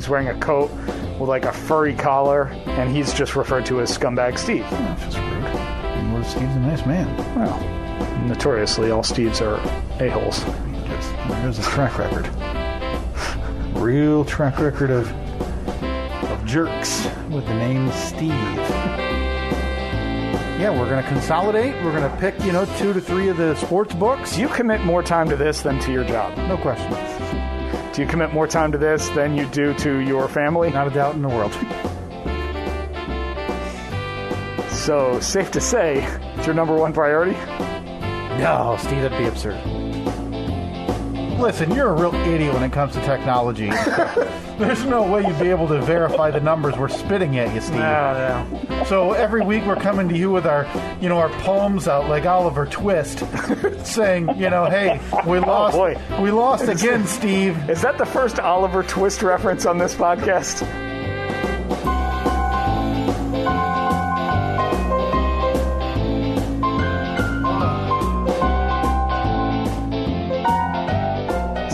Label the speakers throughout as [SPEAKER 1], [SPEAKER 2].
[SPEAKER 1] He's wearing a coat with like a furry collar, and he's just referred to as Scumbag Steve.
[SPEAKER 2] That's just rude. Well, Steve's a nice man.
[SPEAKER 1] Well, notoriously, all Steves are a-holes.
[SPEAKER 2] There's a track record. Real track record of jerks with the name Steve. Yeah, we're going to consolidate. We're going to pick, 2 to 3 of the sports books.
[SPEAKER 1] Do you commit more time to this than to your job?
[SPEAKER 2] No question.
[SPEAKER 1] Do you commit more time to this than you do to your family?
[SPEAKER 2] Not a doubt in the world.
[SPEAKER 1] So, safe to say, it's your number one priority?
[SPEAKER 2] No, Steve, that'd be absurd. Listen, you're a real idiot when it comes to technology. There's no way you'd be able to verify the numbers we're spitting at you, Steve.
[SPEAKER 1] No.
[SPEAKER 2] So every week we're coming to you with our poems out like Oliver Twist, saying, hey, we lost.
[SPEAKER 1] Oh, boy.
[SPEAKER 2] We lost again, Steve.
[SPEAKER 1] Is that the first Oliver Twist reference on this podcast?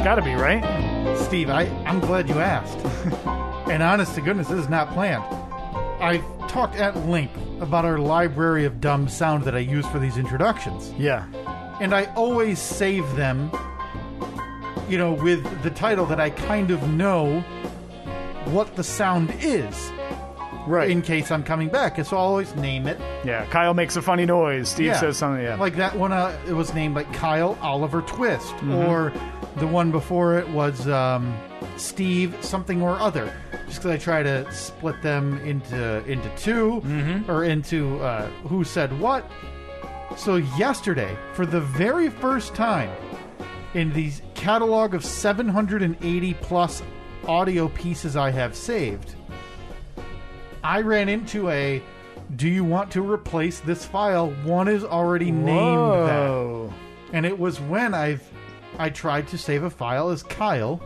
[SPEAKER 1] Gotta be, right?
[SPEAKER 2] Steve, I'm glad you asked. And honest to goodness, this is not planned. I've talked at length about our library of dumb sound that I use for these introductions.
[SPEAKER 1] Yeah.
[SPEAKER 2] And I always save them, with the title that I kind of know what the sound is.
[SPEAKER 1] Right.
[SPEAKER 2] In case I'm coming back. So I'll always name it.
[SPEAKER 1] Yeah, Kyle makes a funny noise. Steve says something, yeah.
[SPEAKER 2] Like that one, it was named like Kyle Oliver Twist. Mm-hmm. Or the one before it was Steve something or other. Just because I try to split them into two,
[SPEAKER 1] mm-hmm. or
[SPEAKER 2] into who said what. So yesterday, for the very first time in the catalog of 780 plus audio pieces I have saved, I ran into do you want to replace this file? One is already named that. And it was when I tried to save a file as Kyle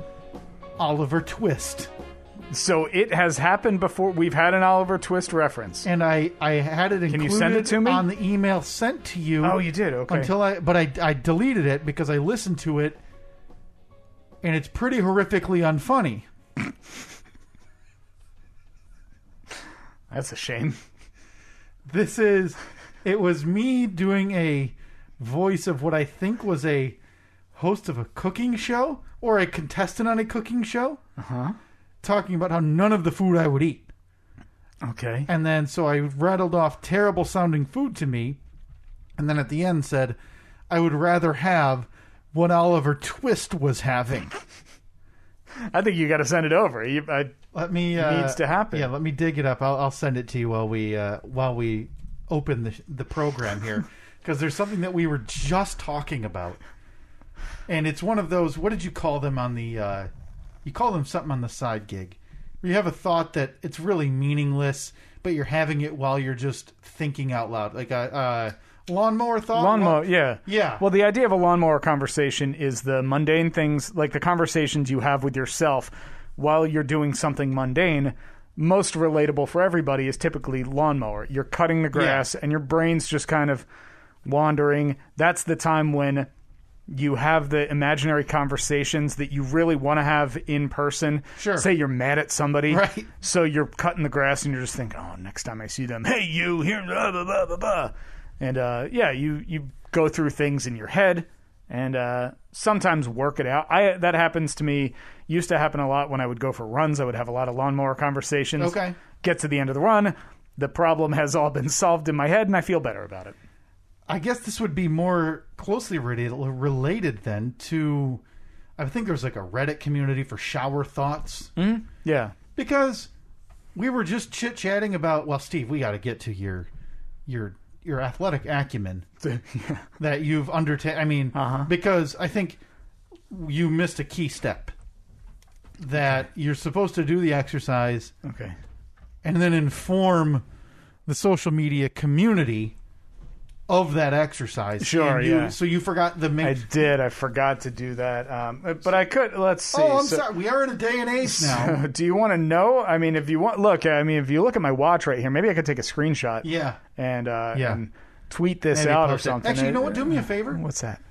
[SPEAKER 2] Oliver Twist.
[SPEAKER 1] So it has happened before. We've had an Oliver Twist reference.
[SPEAKER 2] And I had it included.
[SPEAKER 1] Can you send it to me?
[SPEAKER 2] On the email sent to you.
[SPEAKER 1] Oh, you did? Okay.
[SPEAKER 2] But I deleted it because I listened to it and it's pretty horrifically unfunny.
[SPEAKER 1] That's a shame.
[SPEAKER 2] It was me doing a voice of what I think was a host of a cooking show or a contestant on a cooking show.
[SPEAKER 1] Uh-huh.
[SPEAKER 2] Talking about how none of the food I would eat.
[SPEAKER 1] Okay.
[SPEAKER 2] And then so I rattled off terrible sounding food to me. And then at the end said, I would rather have what Oliver Twist was having.
[SPEAKER 1] I think you got to send it over.
[SPEAKER 2] Let me
[SPEAKER 1] needs to happen.
[SPEAKER 2] Yeah, let me dig it up. I'll send it to you while we open the program here, because there's something that we were just talking about, and it's one of those. What did you call them on the? You call them something on the side gig, where you have a thought that it's really meaningless, but you're having it while you're just thinking out loud, like a lawnmower thought.
[SPEAKER 1] Lawnmower, yeah.
[SPEAKER 2] Yeah.
[SPEAKER 1] Well, the idea of a lawnmower conversation is the mundane things, like the conversations you have with yourself while you're doing something mundane. Most relatable for everybody is typically lawnmower. You're cutting the grass and your brain's just kind of wandering. That's the time when you have the imaginary conversations that you really want to have in person.
[SPEAKER 2] Sure.
[SPEAKER 1] Say you're mad at somebody.
[SPEAKER 2] Right.
[SPEAKER 1] So you're cutting the grass and you're just thinking, oh, next time I see them, hey, you, here, blah, blah, blah, blah, blah. And, you go through things in your head and sometimes work it out. That happens to me. Used to happen a lot when I would go for runs. I would have a lot of lawnmower conversations.
[SPEAKER 2] Okay.
[SPEAKER 1] Get to the end of the run. The problem has all been solved in my head, and I feel better about it.
[SPEAKER 2] I guess this would be more closely related then to, I think there's like a Reddit community for shower thoughts.
[SPEAKER 1] Mm-hmm. Yeah.
[SPEAKER 2] Because we were just chit-chatting about, well, Steve, we got to get to your athletic acumen that you've undertaken. I mean, because I think you missed a key step. That you're supposed to do the exercise.
[SPEAKER 1] Okay.
[SPEAKER 2] And then inform the social media community of that exercise.
[SPEAKER 1] Sure, yeah.
[SPEAKER 2] So you forgot the main...
[SPEAKER 1] I did. I forgot to do that. But I could... Let's see.
[SPEAKER 2] Oh, I'm sorry. We are in a day and age now.
[SPEAKER 1] Do you want to know? I mean, if you want... Look, if you look at my watch right here, maybe I could take a screenshot.
[SPEAKER 2] Yeah.
[SPEAKER 1] And tweet this out or something.
[SPEAKER 2] Actually, you know what? Do me a favor.
[SPEAKER 1] What's that?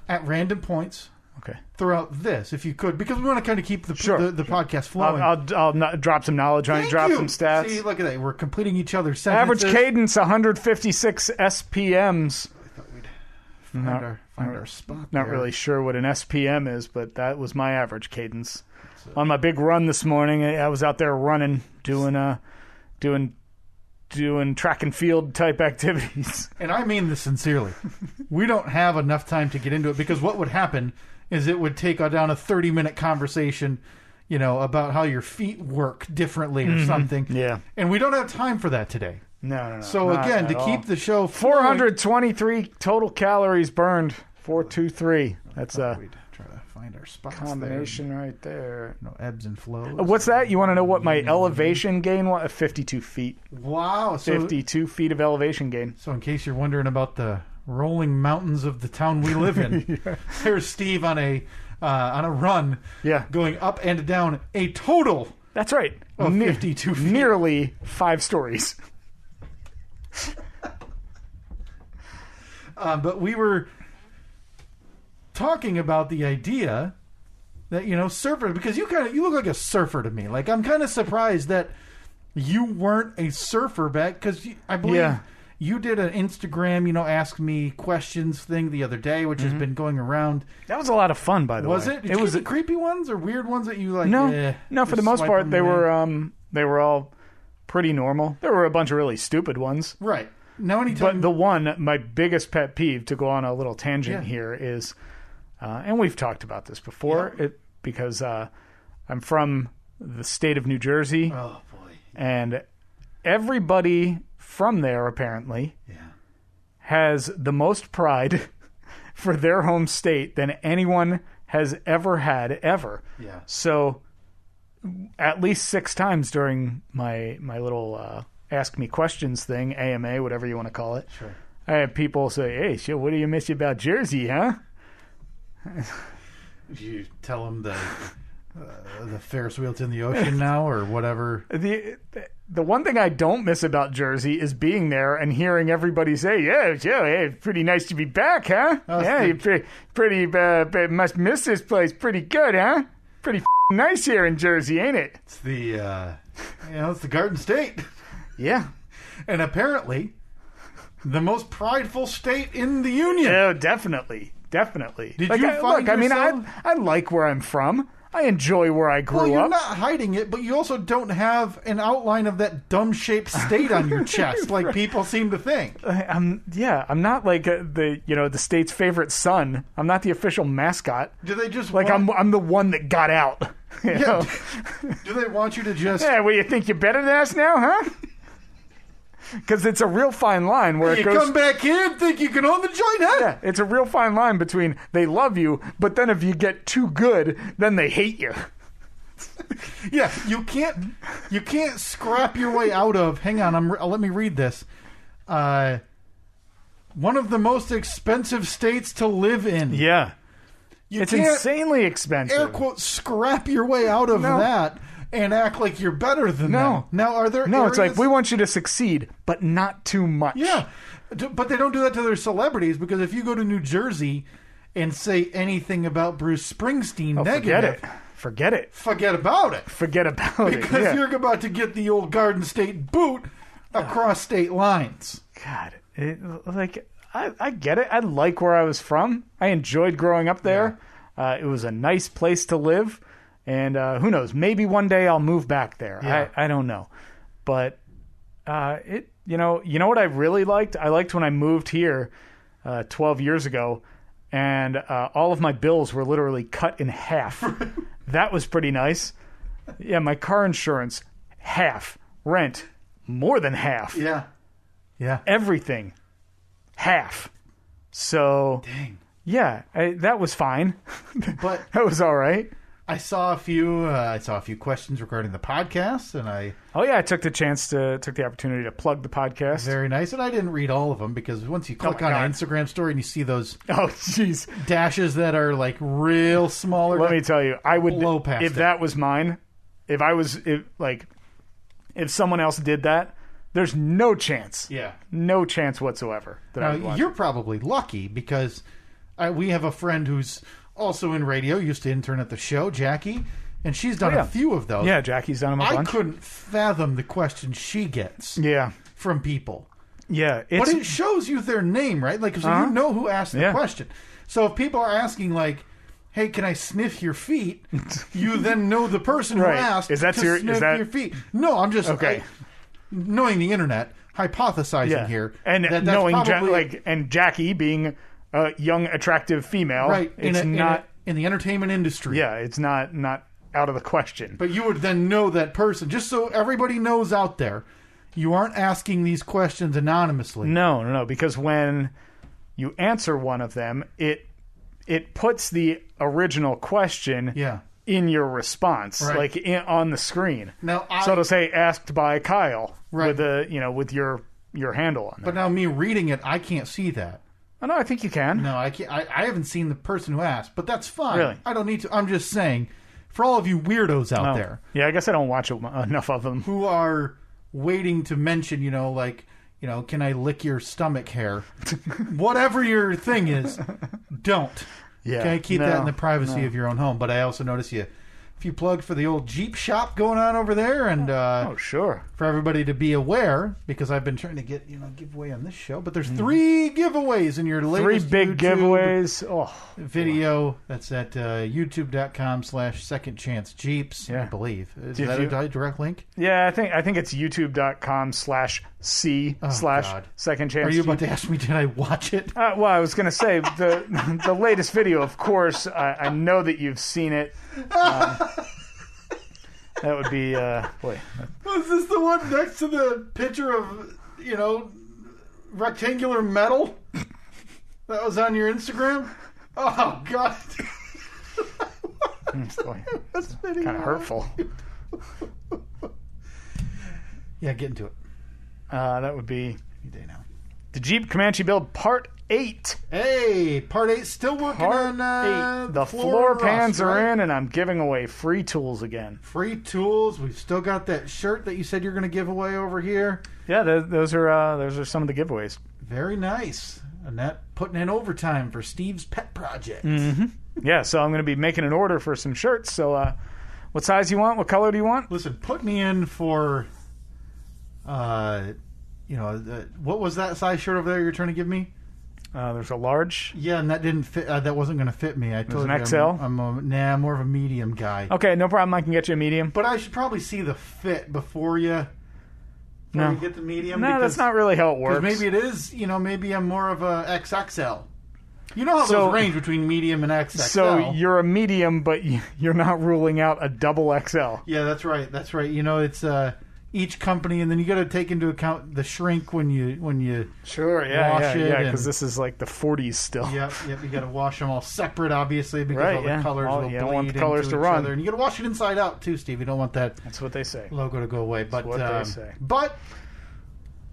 [SPEAKER 2] At random points
[SPEAKER 1] Okay.
[SPEAKER 2] throughout this, if you could, because we want to kind of keep the podcast flowing.
[SPEAKER 1] I'll drop some knowledge on it, drop some stats.
[SPEAKER 2] See, look at that. We're completing each other's sentences.
[SPEAKER 1] Average cadence, 156 SPMs.
[SPEAKER 2] I thought we'd find our spot
[SPEAKER 1] Not
[SPEAKER 2] there.
[SPEAKER 1] really sure what an SPM is, but that was my average cadence. On my big run this morning, I was out there running, doing track and field type activities.
[SPEAKER 2] And I mean this sincerely. We don't have enough time to get into it, because what would happen is it would take down a 30-minute conversation, about how your feet work differently or something.
[SPEAKER 1] Yeah.
[SPEAKER 2] And we don't have time for that today.
[SPEAKER 1] No.
[SPEAKER 2] So again, to keep the show
[SPEAKER 1] 423 total calories burned. 423. That's
[SPEAKER 2] we'd try to find our spots
[SPEAKER 1] combination right there.
[SPEAKER 2] No ebbs and flows.
[SPEAKER 1] What's that? You want to know what my elevation gain was? 52 feet.
[SPEAKER 2] Wow. So,
[SPEAKER 1] 52 feet of elevation gain.
[SPEAKER 2] So in case you're wondering about the rolling mountains of the town we live in, there's Steve on a run, going up and down a total.
[SPEAKER 1] That's right.
[SPEAKER 2] Of 52 feet.
[SPEAKER 1] Nearly 5 stories.
[SPEAKER 2] But we were talking about the idea that, surfer, because you look like a surfer to me. Like, I'm kind of surprised that you weren't a surfer back, because I believe you did an Instagram, ask me questions thing the other day, which has been going around.
[SPEAKER 1] That was a lot of fun, by the way.
[SPEAKER 2] Was it? Did you get creepy ones or weird ones that you like?
[SPEAKER 1] No, for the most part, they were all pretty normal. There were a bunch of really stupid ones.
[SPEAKER 2] Right. Now, anytime.
[SPEAKER 1] But my biggest pet peeve, to go on a little tangent here, is, and we've talked about this before, because I'm from the state of New Jersey.
[SPEAKER 2] Oh, boy.
[SPEAKER 1] And everybody from there, apparently, has the most pride for their home state than anyone has ever had, ever.
[SPEAKER 2] Yeah.
[SPEAKER 1] So, at least 6 times during my little Ask Me Questions thing, AMA, whatever you want to call it,
[SPEAKER 2] sure,
[SPEAKER 1] I had people say, "Hey, so what do you miss about Jersey, huh?"
[SPEAKER 2] Did you tell them the Ferris wheel's in the ocean now, or whatever?
[SPEAKER 1] The one thing I don't miss about Jersey is being there and hearing everybody say, "Yeah, hey, it's pretty nice to be back, huh? You pretty must miss this place pretty good, huh? Pretty nice here in Jersey, ain't it?"
[SPEAKER 2] It's it's the Garden State.
[SPEAKER 1] Yeah.
[SPEAKER 2] And apparently, the most prideful state in the Union.
[SPEAKER 1] Oh, definitely. Did
[SPEAKER 2] you find yourself...
[SPEAKER 1] I like where I'm from. I enjoy where I grew up.
[SPEAKER 2] Well, you're not hiding it, but you also don't have an outline of that dumb-shaped state on your chest, like
[SPEAKER 1] right.
[SPEAKER 2] people seem to think.
[SPEAKER 1] I'm not like the state's favorite son. I'm not the official mascot.
[SPEAKER 2] Do they just
[SPEAKER 1] I'm the one that got out? You know?
[SPEAKER 2] Do they want you to just...
[SPEAKER 1] Yeah, well, you think you're better than us now, huh? Because it's a real fine line where
[SPEAKER 2] you come back here and think you can own the joint, huh?
[SPEAKER 1] Yeah, it's a real fine line between they love you, but then if you get too good, then they hate you.
[SPEAKER 2] Yeah, you can't scrap your way out of. Hang on, let me read this. One of the most expensive states to live in.
[SPEAKER 1] Yeah, it's insanely expensive.
[SPEAKER 2] Air quote, scrap your way out of that. And act like you're better than them. Now, are there areas...
[SPEAKER 1] it's like, we want you to succeed, but not too much.
[SPEAKER 2] Yeah, but they don't do that to their celebrities, because if you go to New Jersey and say anything about Bruce Springsteen negative...
[SPEAKER 1] Forget it.
[SPEAKER 2] Forget about it. Because you're about to get the old Garden State boot across state lines.
[SPEAKER 1] God, I get it. I like where I was from. I enjoyed growing up there. Yeah. It was a nice place to live. And who knows? Maybe one day I'll move back there.
[SPEAKER 2] Yeah.
[SPEAKER 1] I don't know, but you know what I really liked? I liked when I moved here 12 years ago, and all of my bills were literally cut in half. That was pretty nice. Yeah, my car insurance half, rent more than half.
[SPEAKER 2] Yeah.
[SPEAKER 1] Everything half. So
[SPEAKER 2] dang.
[SPEAKER 1] Yeah, that was fine.
[SPEAKER 2] But
[SPEAKER 1] that was all right.
[SPEAKER 2] I saw a few questions regarding the podcast, and I
[SPEAKER 1] took the opportunity to plug the podcast.
[SPEAKER 2] Very nice, and I didn't read all of them, because once you click on an Instagram story and you see those dashes that are like real smaller.
[SPEAKER 1] Let me tell you, I would
[SPEAKER 2] blow past
[SPEAKER 1] if that was mine. If someone else did that, there's no chance.
[SPEAKER 2] Yeah,
[SPEAKER 1] no chance whatsoever.
[SPEAKER 2] Now, you're probably lucky, because we have a friend who's also in radio, used to intern at the show, Jackie, and she's done a few of those.
[SPEAKER 1] Yeah, Jackie's done them a bunch.
[SPEAKER 2] I couldn't fathom the questions she gets from people.
[SPEAKER 1] Yeah.
[SPEAKER 2] But it shows you their name, right? Like, so you know who asked the question. So if people are asking, like, hey, can I sniff your feet? You then know the person who asked to sniff your feet. No, I'm just knowing the internet, hypothesizing here.
[SPEAKER 1] And knowing and Jackie being a young, attractive female.
[SPEAKER 2] Right.
[SPEAKER 1] It's not
[SPEAKER 2] in the entertainment industry.
[SPEAKER 1] Yeah, it's not out of the question.
[SPEAKER 2] But you would then know that person. Just so everybody knows out there, you aren't asking these questions anonymously.
[SPEAKER 1] No, because when you answer one of them, it puts the original question in your response, like on the screen. Now, so it'll say "asked by Kyle" with with your handle on there.
[SPEAKER 2] But now me reading it, I can't see that.
[SPEAKER 1] Oh, no, I think you can.
[SPEAKER 2] No, I can't. I haven't seen the person who asked, but that's fine.
[SPEAKER 1] Really?
[SPEAKER 2] I don't need to. I'm just saying, for all of you weirdos out there,
[SPEAKER 1] I guess I don't watch enough of them,
[SPEAKER 2] who are waiting to mention, can I lick your stomach hair? Whatever your thing is, don't.
[SPEAKER 1] Yeah.
[SPEAKER 2] Okay, keep that in the privacy of your own home. But I also notice you plugged for the old Jeep shop going on over there, and
[SPEAKER 1] sure,
[SPEAKER 2] for everybody to be aware, because I've been trying to get giveaway on this show, but there's 3 giveaways in your latest
[SPEAKER 1] 3 big giveaways
[SPEAKER 2] video. That's at youtube.com/Second Chance Jeeps. I believe is that a direct link?
[SPEAKER 1] Yeah, I think it's youtube.com/C/Second Chance.
[SPEAKER 2] Are you about to ask me? Did I watch it?
[SPEAKER 1] Well, I was going to say the latest video. Of course, I know that you've seen it. That would be boy.
[SPEAKER 2] Was this the one next to the picture of rectangular metal that was on your Instagram? Oh God!
[SPEAKER 1] Boy, that's kind of hurtful.
[SPEAKER 2] Yeah, get into it.
[SPEAKER 1] That would be
[SPEAKER 2] day now.
[SPEAKER 1] The Jeep Comanche build part 8.
[SPEAKER 2] Hey, part 8, still working on 8.
[SPEAKER 1] The floor pans are in, and I'm giving away free tools again.
[SPEAKER 2] Free tools. We've still got that shirt that you said you're going to give away over here.
[SPEAKER 1] Yeah, those are some of the giveaways.
[SPEAKER 2] Very nice. Annette putting in overtime for Steve's pet project.
[SPEAKER 1] Mm-hmm. Yeah, so I'm going to be making an order for some shirts. So, what size do you want? What color do you want?
[SPEAKER 2] Listen, put me in for, what was that size shirt over there you're trying to give me?
[SPEAKER 1] There's a large.
[SPEAKER 2] Yeah, and that didn't fit. That wasn't going to fit me. I told you.
[SPEAKER 1] An XL?
[SPEAKER 2] I'm more of a medium guy.
[SPEAKER 1] Okay, no problem. I can get you a medium.
[SPEAKER 2] But I should probably see the fit before you get the medium.
[SPEAKER 1] No, that's not really how it works.
[SPEAKER 2] Maybe it is. Maybe I'm more of a XXL. You know how those range between medium and XXL.
[SPEAKER 1] So you're a medium, but you're not ruling out a double XL.
[SPEAKER 2] Yeah, that's right. That's right. It's each company, and then you got to take into account the shrink when you wash it.
[SPEAKER 1] Yeah, because this is like the 40s still.
[SPEAKER 2] Yep. You got to wash them all separate, obviously, because all the colors will bleed
[SPEAKER 1] you don't want the colors to run.
[SPEAKER 2] Other. And you got to wash it inside out too, Steve. You don't want that.
[SPEAKER 1] That's what they say.
[SPEAKER 2] Logo to go away. But
[SPEAKER 1] that's what they say.
[SPEAKER 2] But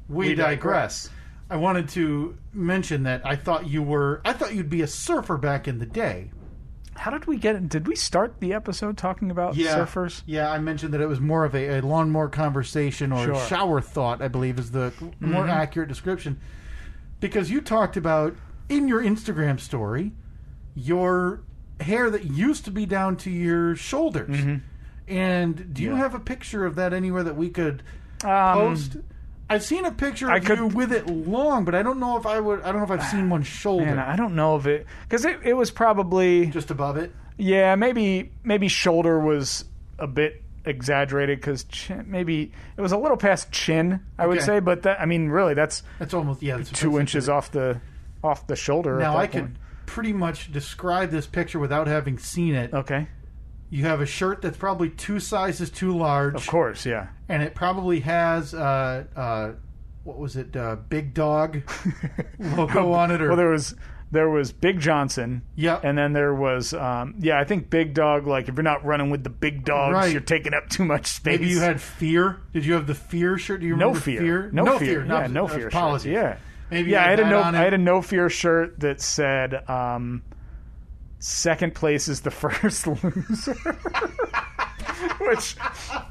[SPEAKER 2] we digress. I wanted to mention that I thought you'd be a surfer back in the day.
[SPEAKER 1] How did we get it? Did we start the episode talking about surfers?
[SPEAKER 2] Yeah, I mentioned that it was more of a lawnmower conversation or shower thought, I believe is the more accurate description. Because you talked about, in your Instagram story, your hair that used to be down to your shoulders. Mm-hmm. And do you have a picture of that anywhere that we could post? I've seen a picture of you with it long, but I don't know if I've seen one shoulder.
[SPEAKER 1] Man, I don't know if it, because it was probably
[SPEAKER 2] just above it.
[SPEAKER 1] Yeah, maybe shoulder was a bit exaggerated because maybe it was a little past chin, I would say. But really, that's
[SPEAKER 2] almost
[SPEAKER 1] that's 2 inches off the shoulder.
[SPEAKER 2] Now I could pretty much describe this picture without having seen it.
[SPEAKER 1] Okay.
[SPEAKER 2] You have a shirt that's probably 2 sizes too large.
[SPEAKER 1] Of course, yeah.
[SPEAKER 2] And it probably has, what was it, Big Dog logo on it? Or...
[SPEAKER 1] Well, there was Big Johnson.
[SPEAKER 2] Yeah.
[SPEAKER 1] And then there was, I think Big Dog, like if you're not running with the big dogs, you're taking up too much space.
[SPEAKER 2] Maybe you had Fear. Did you have the Fear shirt? Do you remember Fear?
[SPEAKER 1] No Fear. Yeah, No Fear.
[SPEAKER 2] Apologies.
[SPEAKER 1] Yeah.
[SPEAKER 2] Maybe
[SPEAKER 1] I had a No Fear shirt that said, second place is the first loser. Which,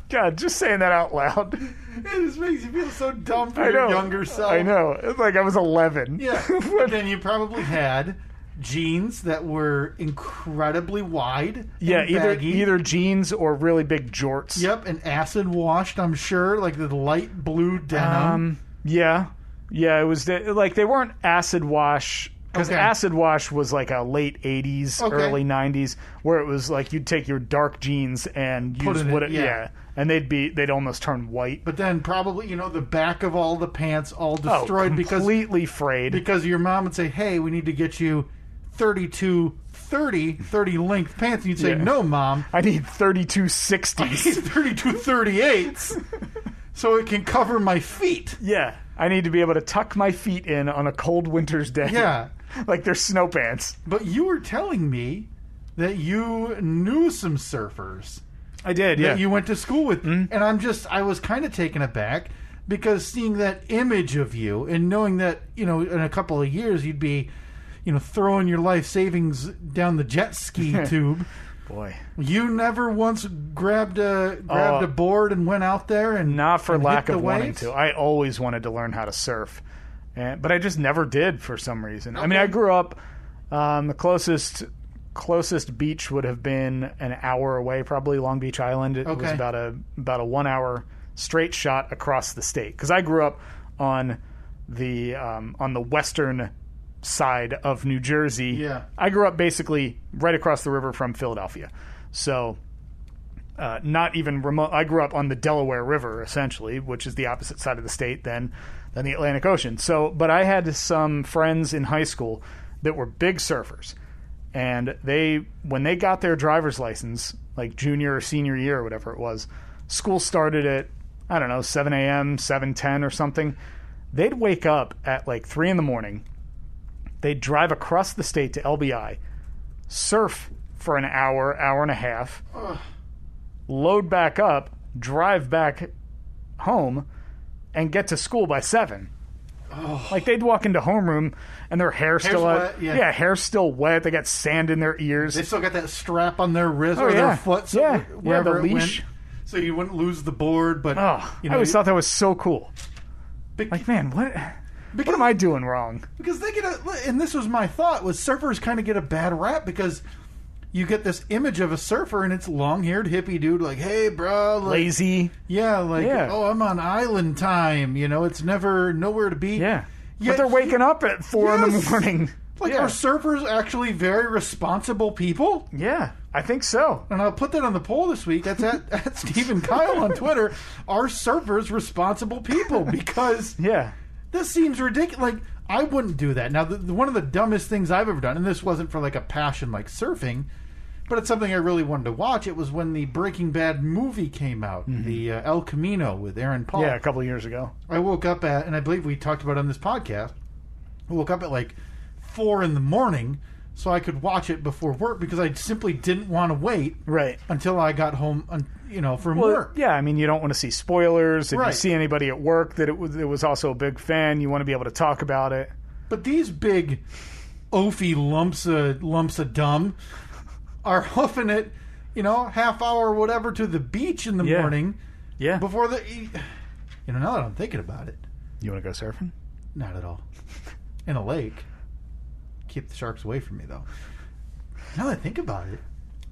[SPEAKER 1] God, just saying that out loud.
[SPEAKER 2] It just makes you feel so dumb for your younger self.
[SPEAKER 1] I know. It's like I was 11.
[SPEAKER 2] Yeah. But then you probably had jeans that were incredibly wide.
[SPEAKER 1] Yeah,
[SPEAKER 2] and baggy.
[SPEAKER 1] either jeans or really big jorts.
[SPEAKER 2] Yep, and acid washed, I'm sure, like the light blue denim.
[SPEAKER 1] Yeah, it was like they weren't acid wash. Because acid wash was like a late 80s, early 90s, where it was like you'd take your dark jeans and use and they'd almost turn white.
[SPEAKER 2] But then probably, the back of all the pants all destroyed
[SPEAKER 1] completely frayed.
[SPEAKER 2] Because your mom would say, hey, we need to get you 30 length pants. And you'd say, no, Mom.
[SPEAKER 1] I need 32 60s.
[SPEAKER 2] I need 32 38s so it can cover my feet.
[SPEAKER 1] Yeah. I need to be able to tuck my feet in on a cold winter's day. Yeah. Like they're snow pants.
[SPEAKER 2] But you were telling me that you knew some surfers.
[SPEAKER 1] I did, yeah.
[SPEAKER 2] That you went to school with. Mm-hmm. And I was kind of taken aback because seeing that image of you and knowing that, in a couple of years you'd be, throwing your life savings down the jet ski tube.
[SPEAKER 1] Boy.
[SPEAKER 2] You never once grabbed a board and went out there and
[SPEAKER 1] not for lack of wanting
[SPEAKER 2] waves?
[SPEAKER 1] to. I always wanted to learn how to surf. But I just never did for some reason. Okay. I mean, I grew up, the closest beach would have been an hour away, probably Long Beach Island. It was about a 1 hour straight shot across the state. Because I grew up on the western side of New Jersey.
[SPEAKER 2] Yeah.
[SPEAKER 1] I grew up basically right across the river from Philadelphia. So not even remote. I grew up on the Delaware River, essentially, which is the opposite side of the state than the Atlantic Ocean. So, but I had some friends in high school that were big surfers. And when they got their driver's license, like junior or senior year or whatever it was, school started at, 7 a.m., 7:10 or something. They'd wake up at like 3 in the morning. They'd drive across the state to LBI, surf for an hour and a half, load back up, drive back home, and get to school by 7.
[SPEAKER 2] Oh.
[SPEAKER 1] Like they'd walk into homeroom and their hair's still
[SPEAKER 2] wet. Yeah,
[SPEAKER 1] hair's still wet. They got sand in their ears.
[SPEAKER 2] They still got that strap on their wrist or their foot. So wherever
[SPEAKER 1] the leash.
[SPEAKER 2] So you wouldn't lose the board. But
[SPEAKER 1] I always thought that was so cool. Like, man, what am I doing wrong?
[SPEAKER 2] Because they and this was my thought, was surfers kind of get a bad rap because you get this image of a surfer and it's long-haired hippie dude like, hey, bro. Like,
[SPEAKER 1] lazy.
[SPEAKER 2] Yeah, oh, I'm on island time. It's never nowhere to be.
[SPEAKER 1] Yeah. But they're waking up at 4 in the morning.
[SPEAKER 2] Like, are surfers actually very responsible people?
[SPEAKER 1] Yeah, I think so.
[SPEAKER 2] And I'll put that on the poll this week. That's at Stephen Kyle on Twitter. Are surfers responsible people? Because this seems ridiculous. Like, I wouldn't do that. Now, one of the dumbest things I've ever done, and this wasn't for like a passion like surfing, but it's something I really wanted to watch. It was when the Breaking Bad movie came out, the El Camino with Aaron Paul.
[SPEAKER 1] Yeah, a couple of years ago.
[SPEAKER 2] I woke up and I believe we talked about it on this podcast, I woke up at like 4 in the morning so I could watch it before work because I simply didn't want to wait until I got home from work. Yeah,
[SPEAKER 1] I mean, you don't want to see spoilers. If you see anybody at work that it was also a big fan, you want to be able to talk about it.
[SPEAKER 2] But these big oafy lumps of dumb are hoofing it, half hour or whatever to the beach in the morning.
[SPEAKER 1] Yeah.
[SPEAKER 2] Before now that I'm thinking about it.
[SPEAKER 1] You want to go surfing?
[SPEAKER 2] Not at all. In a lake. Keep the sharks away from me, though. Now that I think about it,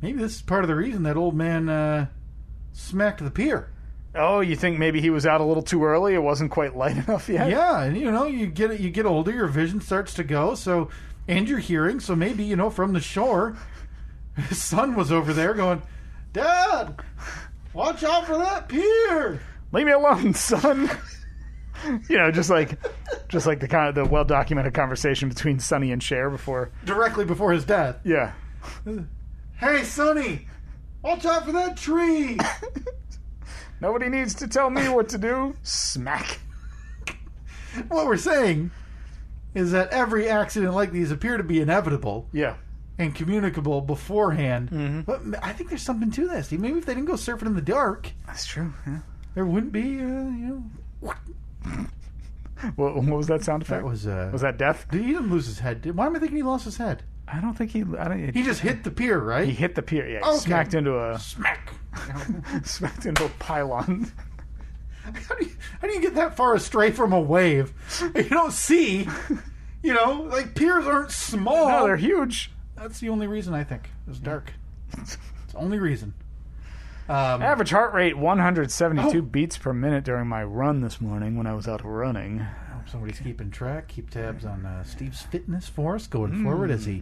[SPEAKER 2] maybe this is part of the reason that old man smacked the pier.
[SPEAKER 1] Oh, you think maybe he was out a little too early? It wasn't quite light enough yet?
[SPEAKER 2] Yeah, and you get older, your vision starts to go, and your hearing, so maybe, from the shore, his son was over there going, Dad, watch out for that pier!
[SPEAKER 1] Leave me alone, son! Just like the well-documented conversation between Sonny and Cher
[SPEAKER 2] directly before his death.
[SPEAKER 1] Yeah.
[SPEAKER 2] Hey, Sonny, watch out for that tree.
[SPEAKER 1] Nobody needs to tell me what to do. Smack.
[SPEAKER 2] What we're saying is that every accident like these appear to be inevitable.
[SPEAKER 1] Yeah.
[SPEAKER 2] And communicable beforehand. Mm-hmm. But I think there's something to this. Maybe if they didn't go surfing in the dark.
[SPEAKER 1] That's true. Yeah.
[SPEAKER 2] There wouldn't be,
[SPEAKER 1] What was that sound effect?
[SPEAKER 2] That
[SPEAKER 1] was that death?
[SPEAKER 2] He didn't lose his head. Why am I thinking he lost his head?
[SPEAKER 1] I don't think he
[SPEAKER 2] just hit the pier, right?
[SPEAKER 1] He hit the pier, yeah.
[SPEAKER 2] Okay.
[SPEAKER 1] Smacked into a...
[SPEAKER 2] Smack!
[SPEAKER 1] Smacked into a pylon.
[SPEAKER 2] How do you get that far astray from a wave? You don't see. You know, like piers aren't small.
[SPEAKER 1] No, they're huge.
[SPEAKER 2] That's the only reason I think. It was dark. It's the only reason.
[SPEAKER 1] Average heart rate 172 beats per minute during my run this morning when I was out running.
[SPEAKER 2] I hope somebody's keeping track. Keep tabs on Steve's fitness for us going forward as he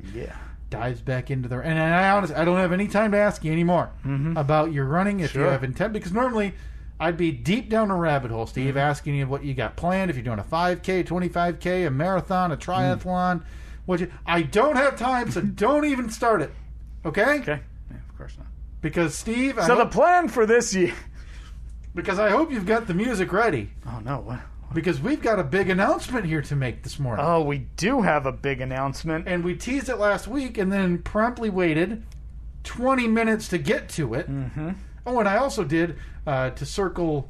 [SPEAKER 2] dives back into the... And I honestly, I don't have any time to ask you anymore about your running if you have intent. Because normally I'd be deep down a rabbit hole, Steve, asking you what you got planned. If you're doing a 5K, 25K, a marathon, a triathlon. I don't have time, so don't even start it. Okay?
[SPEAKER 1] Okay. Yeah, of course not.
[SPEAKER 2] Because, Steve...
[SPEAKER 1] the plan for this year...
[SPEAKER 2] Because I hope you've got the music ready.
[SPEAKER 1] Oh, no. What?
[SPEAKER 2] Because we've got a big announcement here to make this morning.
[SPEAKER 1] Oh, we do have a big announcement.
[SPEAKER 2] And we teased it last week and then promptly waited 20 minutes to get to it. Mm-hmm. Oh, and I also did, to circle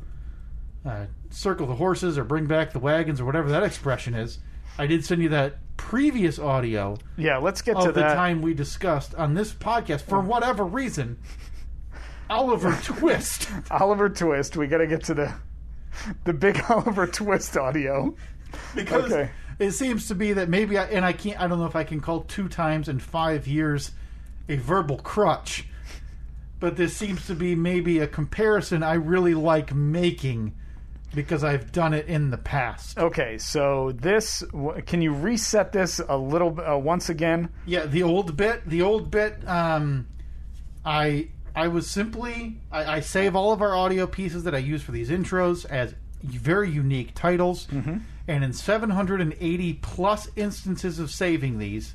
[SPEAKER 2] the horses or bring back the wagons or whatever that expression is, I did send you that previous audio.
[SPEAKER 1] Yeah, let's get to
[SPEAKER 2] the time we discussed on this podcast. For whatever reason, Oliver Twist.
[SPEAKER 1] Oliver Twist. We got to get to the big Oliver Twist audio.
[SPEAKER 2] Because it seems to be that maybe I don't know if I can call 2 times in 5 years a verbal crutch. But this seems to be maybe a comparison I really like making because I've done it in the past.
[SPEAKER 1] Okay, so can you reset this a little once again?
[SPEAKER 2] Yeah, the old bit, I was simply, I save all of our audio pieces that I use for these intros as very unique titles. Mm-hmm. And in 780 plus instances of saving these,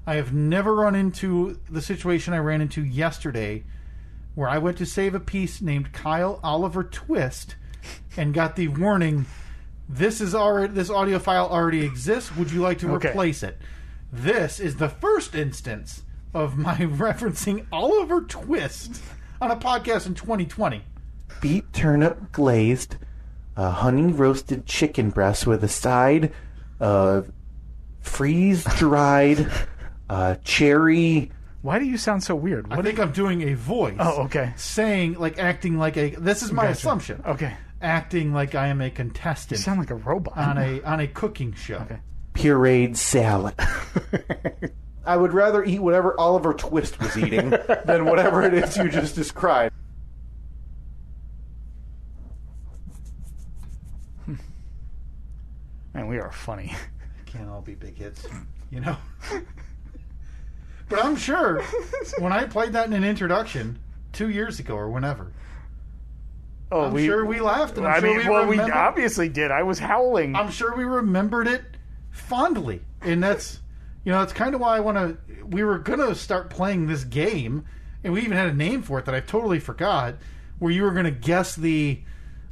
[SPEAKER 2] I have never run into the situation I ran into yesterday where I went to save a piece named Kyle Oliver Twist and got the warning, this audio file already exists. Would you like to replace it? This is the first instance of my referencing Oliver Twist on a podcast in 2020.
[SPEAKER 3] Beet turnip glazed, honey roasted chicken breast with a side of freeze dried cherry.
[SPEAKER 1] Why do you sound so weird?
[SPEAKER 2] I think I'm doing a voice.
[SPEAKER 1] Oh, okay.
[SPEAKER 2] Saying, acting like a... This is my assumption.
[SPEAKER 1] Okay.
[SPEAKER 2] Acting like I am a contestant.
[SPEAKER 1] You sound like a robot.
[SPEAKER 2] On a cooking show.
[SPEAKER 1] Okay.
[SPEAKER 3] Pureed salad. I would rather eat whatever Oliver Twist was eating than whatever it is you just described.
[SPEAKER 1] Man, we are funny.
[SPEAKER 2] Can't all be big hits, you know? But I'm sure when I played that in an introduction 2 years ago or whenever, I'm sure we laughed. And
[SPEAKER 1] we obviously did. I was howling.
[SPEAKER 2] I'm sure we remembered it fondly. And that's, that's kind of why we were going to start playing this game, and we even had a name for it that I totally forgot, where you were going to guess the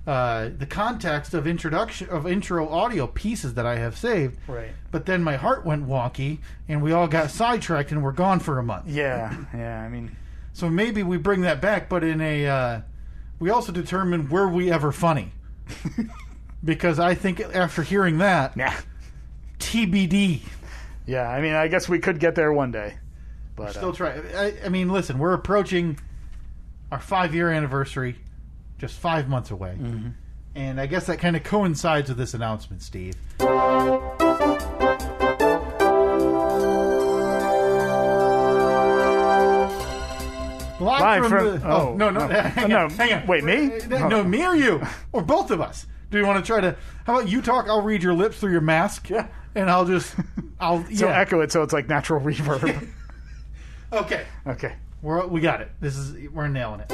[SPEAKER 2] context of intro audio pieces that I have saved.
[SPEAKER 1] Right.
[SPEAKER 2] But then my heart went wonky, and we all got sidetracked, and we're gone for a month.
[SPEAKER 1] Yeah. I mean,
[SPEAKER 2] so maybe we bring that back, but in we also determine were we ever funny, because I think after hearing that, TBD.
[SPEAKER 1] Yeah, I mean, I guess we could get there one day, but
[SPEAKER 2] still try. I mean, listen, we're approaching our 5-year anniversary. Just 5 months away. Mm-hmm. And I guess that kind of coincides with this announcement, Steve. Live from the... No. Hang on.
[SPEAKER 1] Wait, me?
[SPEAKER 2] No, me or you? Or both of us? Do you want to try to... How about you talk? I'll read your lips through your mask.
[SPEAKER 1] Yeah.
[SPEAKER 2] And I'll just...
[SPEAKER 1] So echo it so it's like natural reverb.
[SPEAKER 2] Okay. We got it. We're nailing it.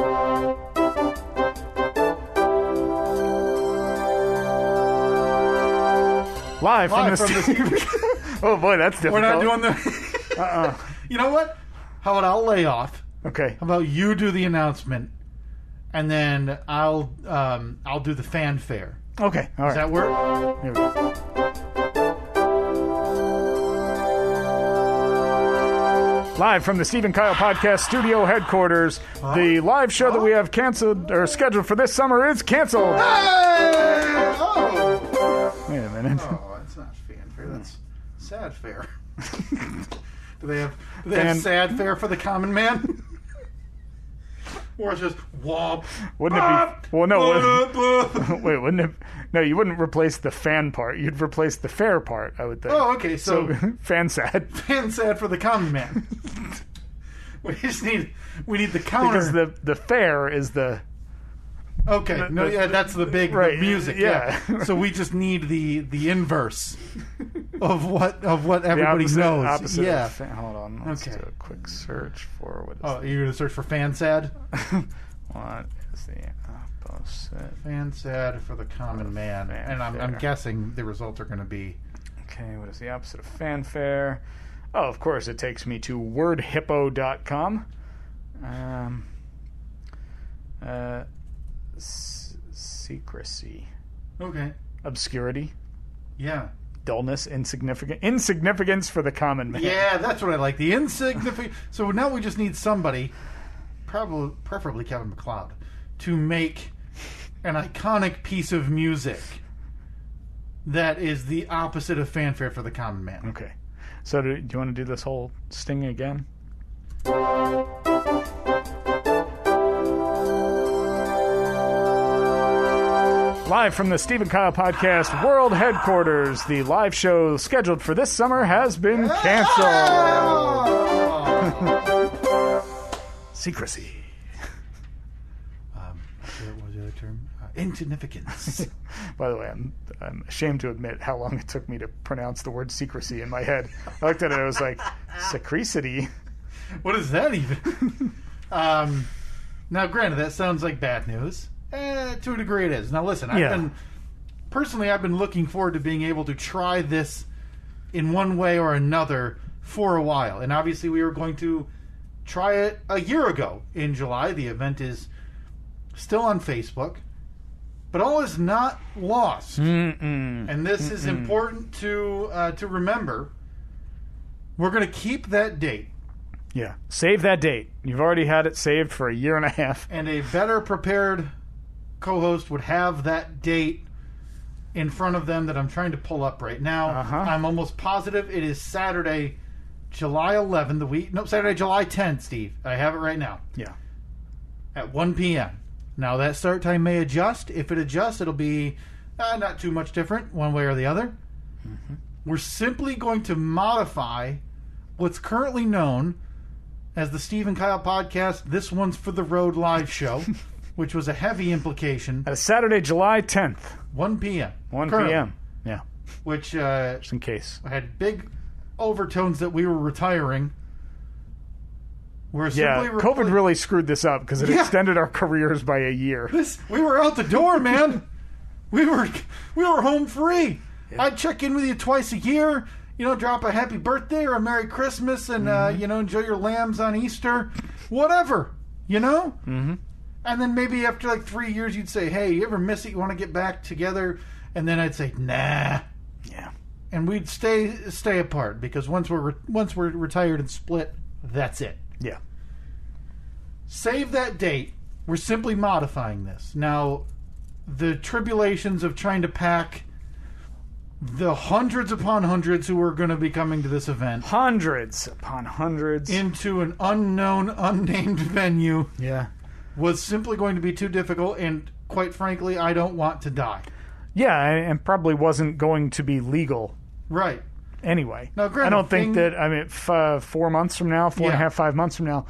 [SPEAKER 1] Live from the Oh boy, that's difficult.
[SPEAKER 2] We're not doing the... You know what? How about I'll lay off?
[SPEAKER 1] Okay.
[SPEAKER 2] How about you do the announcement, and then I'll do the fanfare.
[SPEAKER 1] Okay. All right.
[SPEAKER 2] Does that work?
[SPEAKER 1] Here we go. Live from the Steve and Kyle Podcast Studio headquarters, the live show that we have canceled or scheduled for this summer is canceled.
[SPEAKER 2] Hey!
[SPEAKER 1] Wait a minute.
[SPEAKER 2] Oh, that's not fanfare. That's sad fare. Do they have sad fare for the common man? Or it's just womp.
[SPEAKER 1] Wouldn't it be? Well, no. Wait, wouldn't it? No, you wouldn't replace the fan part. You'd replace the fair part, I would think.
[SPEAKER 2] Oh, okay. So
[SPEAKER 1] fan sad.
[SPEAKER 2] Fan sad for the common man. We need the counter.
[SPEAKER 1] Because the fair is the...
[SPEAKER 2] Okay, that's the big
[SPEAKER 1] right,
[SPEAKER 2] the music.
[SPEAKER 1] Yeah.
[SPEAKER 2] So we just need the inverse of what everybody knows.
[SPEAKER 1] Opposite hold on. Let's do a quick search for what is
[SPEAKER 2] you're going to search for fan sad?
[SPEAKER 1] What is the opposite?
[SPEAKER 2] Fan sad for the common man. And I'm guessing the results are going to be...
[SPEAKER 1] Okay, what is the opposite of fanfare? Oh, of course, it takes me to wordhippo.com. Secrecy.
[SPEAKER 2] Okay.
[SPEAKER 1] Obscurity.
[SPEAKER 2] Yeah.
[SPEAKER 1] Dullness. Insignificance for the common man.
[SPEAKER 2] Yeah, that's what I like. The insignificant. So now we just need somebody, preferably Kevin MacLeod, to make an iconic piece of music that is the opposite of fanfare for the common man.
[SPEAKER 1] Okay. So do you want to do this whole sting again? Live from the Steve and Kyle Podcast World Headquarters, the live show scheduled for this summer has been canceled. Secrecy.
[SPEAKER 2] What was the other term? Insignificance.
[SPEAKER 1] By the way, I'm ashamed to admit how long it took me to pronounce the word secrecy in my head. I looked at it, I was like, secrecity?
[SPEAKER 2] What is that even? Now, granted, that sounds like bad news. To a degree it is. Now listen, I've been looking forward to being able to try this in one way or another for a while. And obviously we were going to try it a year ago in July. The event is still on Facebook. But all is not lost. And this is important to remember. We're going to keep that date.
[SPEAKER 1] Yeah. Save that date. You've already had it saved for a year and a half.
[SPEAKER 2] And a better prepared co-host would have that date in front of them that I'm trying to pull up right now. I'm almost positive it is Saturday, July 11th. Saturday, July 10th, Steve. I have it right now.
[SPEAKER 1] Yeah.
[SPEAKER 2] At 1 p.m. Now, that start time may adjust. If it adjusts, it'll be not too much different one way or the other. We're simply going to modify what's currently known as the Steve and Kyle Podcast, This One's for the Road live show, which was a heavy implication.
[SPEAKER 1] At Saturday, July 10th.
[SPEAKER 2] 1 p.m.
[SPEAKER 1] 1
[SPEAKER 2] currently,
[SPEAKER 1] p.m. Yeah.
[SPEAKER 2] Which
[SPEAKER 1] just in case.
[SPEAKER 2] Had big overtones that we were retiring.
[SPEAKER 1] COVID really screwed this up because it extended our careers by a year.
[SPEAKER 2] We were out the door, man. We were home free. Yeah. I'd check in with you twice a year. Drop a happy birthday or a Merry Christmas, and enjoy your lambs on Easter, whatever. And then maybe after like 3 years, you'd say, "Hey, you ever miss it? You want to get back together?" And then I'd say, "Nah."
[SPEAKER 1] Yeah.
[SPEAKER 2] And we'd stay apart because once we're retired and split, that's it.
[SPEAKER 1] Yeah.
[SPEAKER 2] Save that date. We're simply modifying this. Now, the tribulations of trying to pack the hundreds upon hundreds who are going to be coming to this event.
[SPEAKER 1] Hundreds upon hundreds.
[SPEAKER 2] Into an unknown, unnamed venue.
[SPEAKER 1] Yeah.
[SPEAKER 2] Was simply going to be too difficult, and quite frankly, I don't want to die.
[SPEAKER 1] Yeah, and probably wasn't going to be legal.
[SPEAKER 2] Right.
[SPEAKER 1] Anyway,
[SPEAKER 2] now,
[SPEAKER 1] I don't think that, 4 months from now, 4.5, 5 months from now,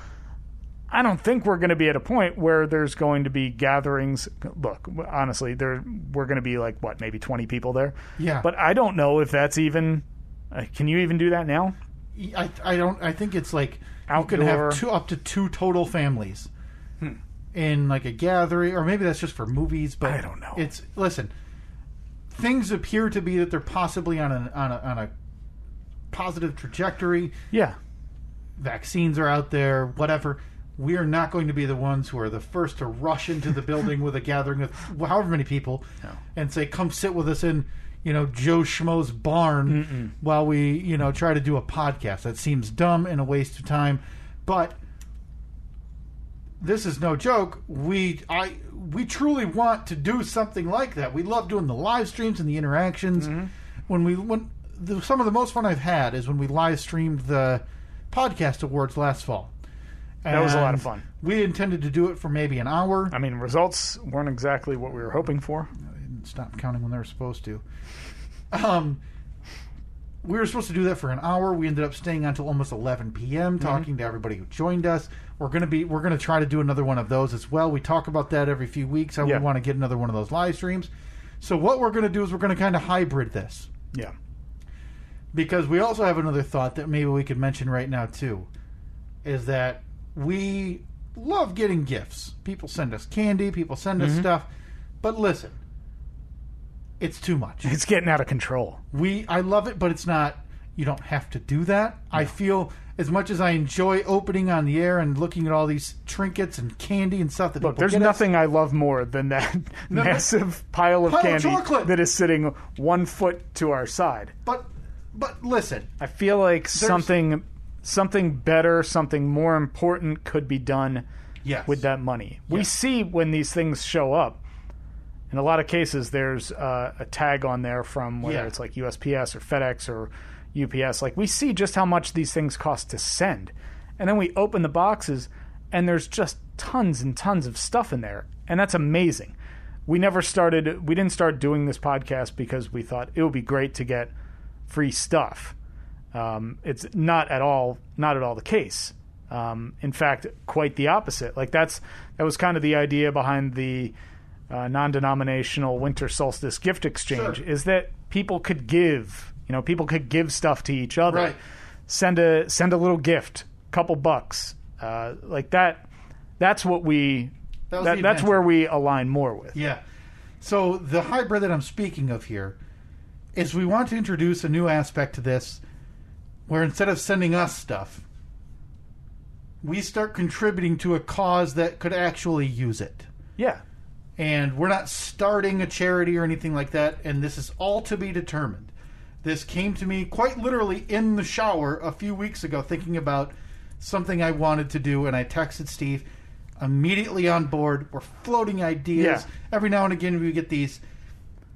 [SPEAKER 1] I don't think we're going to be at a point where there's going to be gatherings. Look, honestly, we're going to be like, maybe 20 people there?
[SPEAKER 2] Yeah.
[SPEAKER 1] But I don't know if that's even, can you even do that now?
[SPEAKER 2] I think it's like,
[SPEAKER 1] outdoor.
[SPEAKER 2] You can have up to 2 total families in like a gathering, or maybe that's just for movies, but
[SPEAKER 1] I don't know.
[SPEAKER 2] Listen, things appear to be that they're possibly on a positive trajectory.
[SPEAKER 1] Yeah.
[SPEAKER 2] Vaccines are out there, whatever. We are not going to be the ones who are the first to rush into the building with a gathering of however many people and say, come sit with us in, Joe Schmo's barn while we, try to do a podcast. That seems dumb and a waste of time. But this is no joke. We truly want to do something like that. We love doing the live streams and the interactions. Some of the most fun I've had is when we live streamed the podcast awards last fall.
[SPEAKER 1] That was a lot of fun.
[SPEAKER 2] We intended to do it for maybe an hour.
[SPEAKER 1] I mean, results weren't exactly what we were hoping for.
[SPEAKER 2] I didn't stop counting when they were supposed to. We were supposed to do that for an hour. We ended up staying until almost 11 p.m. talking to everybody who joined us. We're gonna try to do another one of those as well. We talk about that every few weeks. How we want to get another one of those live streams. So what we're gonna do is we're gonna kind of hybrid this.
[SPEAKER 1] Yeah.
[SPEAKER 2] Because we also have another thought that maybe we could mention right now too, is that we love getting gifts. People send us candy. People send us stuff. But listen. It's too much.
[SPEAKER 1] It's getting out of control.
[SPEAKER 2] I love it, but it's not. You don't have to do that. No. I feel as much as I enjoy opening on the air and looking at all these trinkets and candy and stuff that
[SPEAKER 1] Look,
[SPEAKER 2] people
[SPEAKER 1] there's
[SPEAKER 2] get
[SPEAKER 1] nothing I love more than that massive pile of candy that is sitting 1 foot to our side.
[SPEAKER 2] But listen,
[SPEAKER 1] I feel like something better, something more important could be done with that money. We see when these things show up. In a lot of cases, there's a tag on there from whether it's like USPS or FedEx or UPS. Like, we see just how much these things cost to send. And then we open the boxes, and there's just tons and tons of stuff in there. And that's amazing. We didn't start doing this podcast because we thought it would be great to get free stuff. It's not at all the case. In fact, quite the opposite. Like, that was kind of the idea behind the non-denominational winter solstice gift exchange, is that people could give stuff to each other.
[SPEAKER 2] Right.
[SPEAKER 1] Send a little gift, couple bucks, like that. That's what that's where we align more with.
[SPEAKER 2] Yeah. So the hybrid that I'm speaking of here is we want to introduce a new aspect to this, where instead of sending us stuff, we start contributing to a cause that could actually use it.
[SPEAKER 1] Yeah.
[SPEAKER 2] And we're not starting a charity or anything like that, and this is all to be determined. This came to me quite literally in the shower a few weeks ago, thinking about something I wanted to do, and I texted Steve, immediately on board. We're floating ideas.
[SPEAKER 1] Yeah.
[SPEAKER 2] Every now and again we get these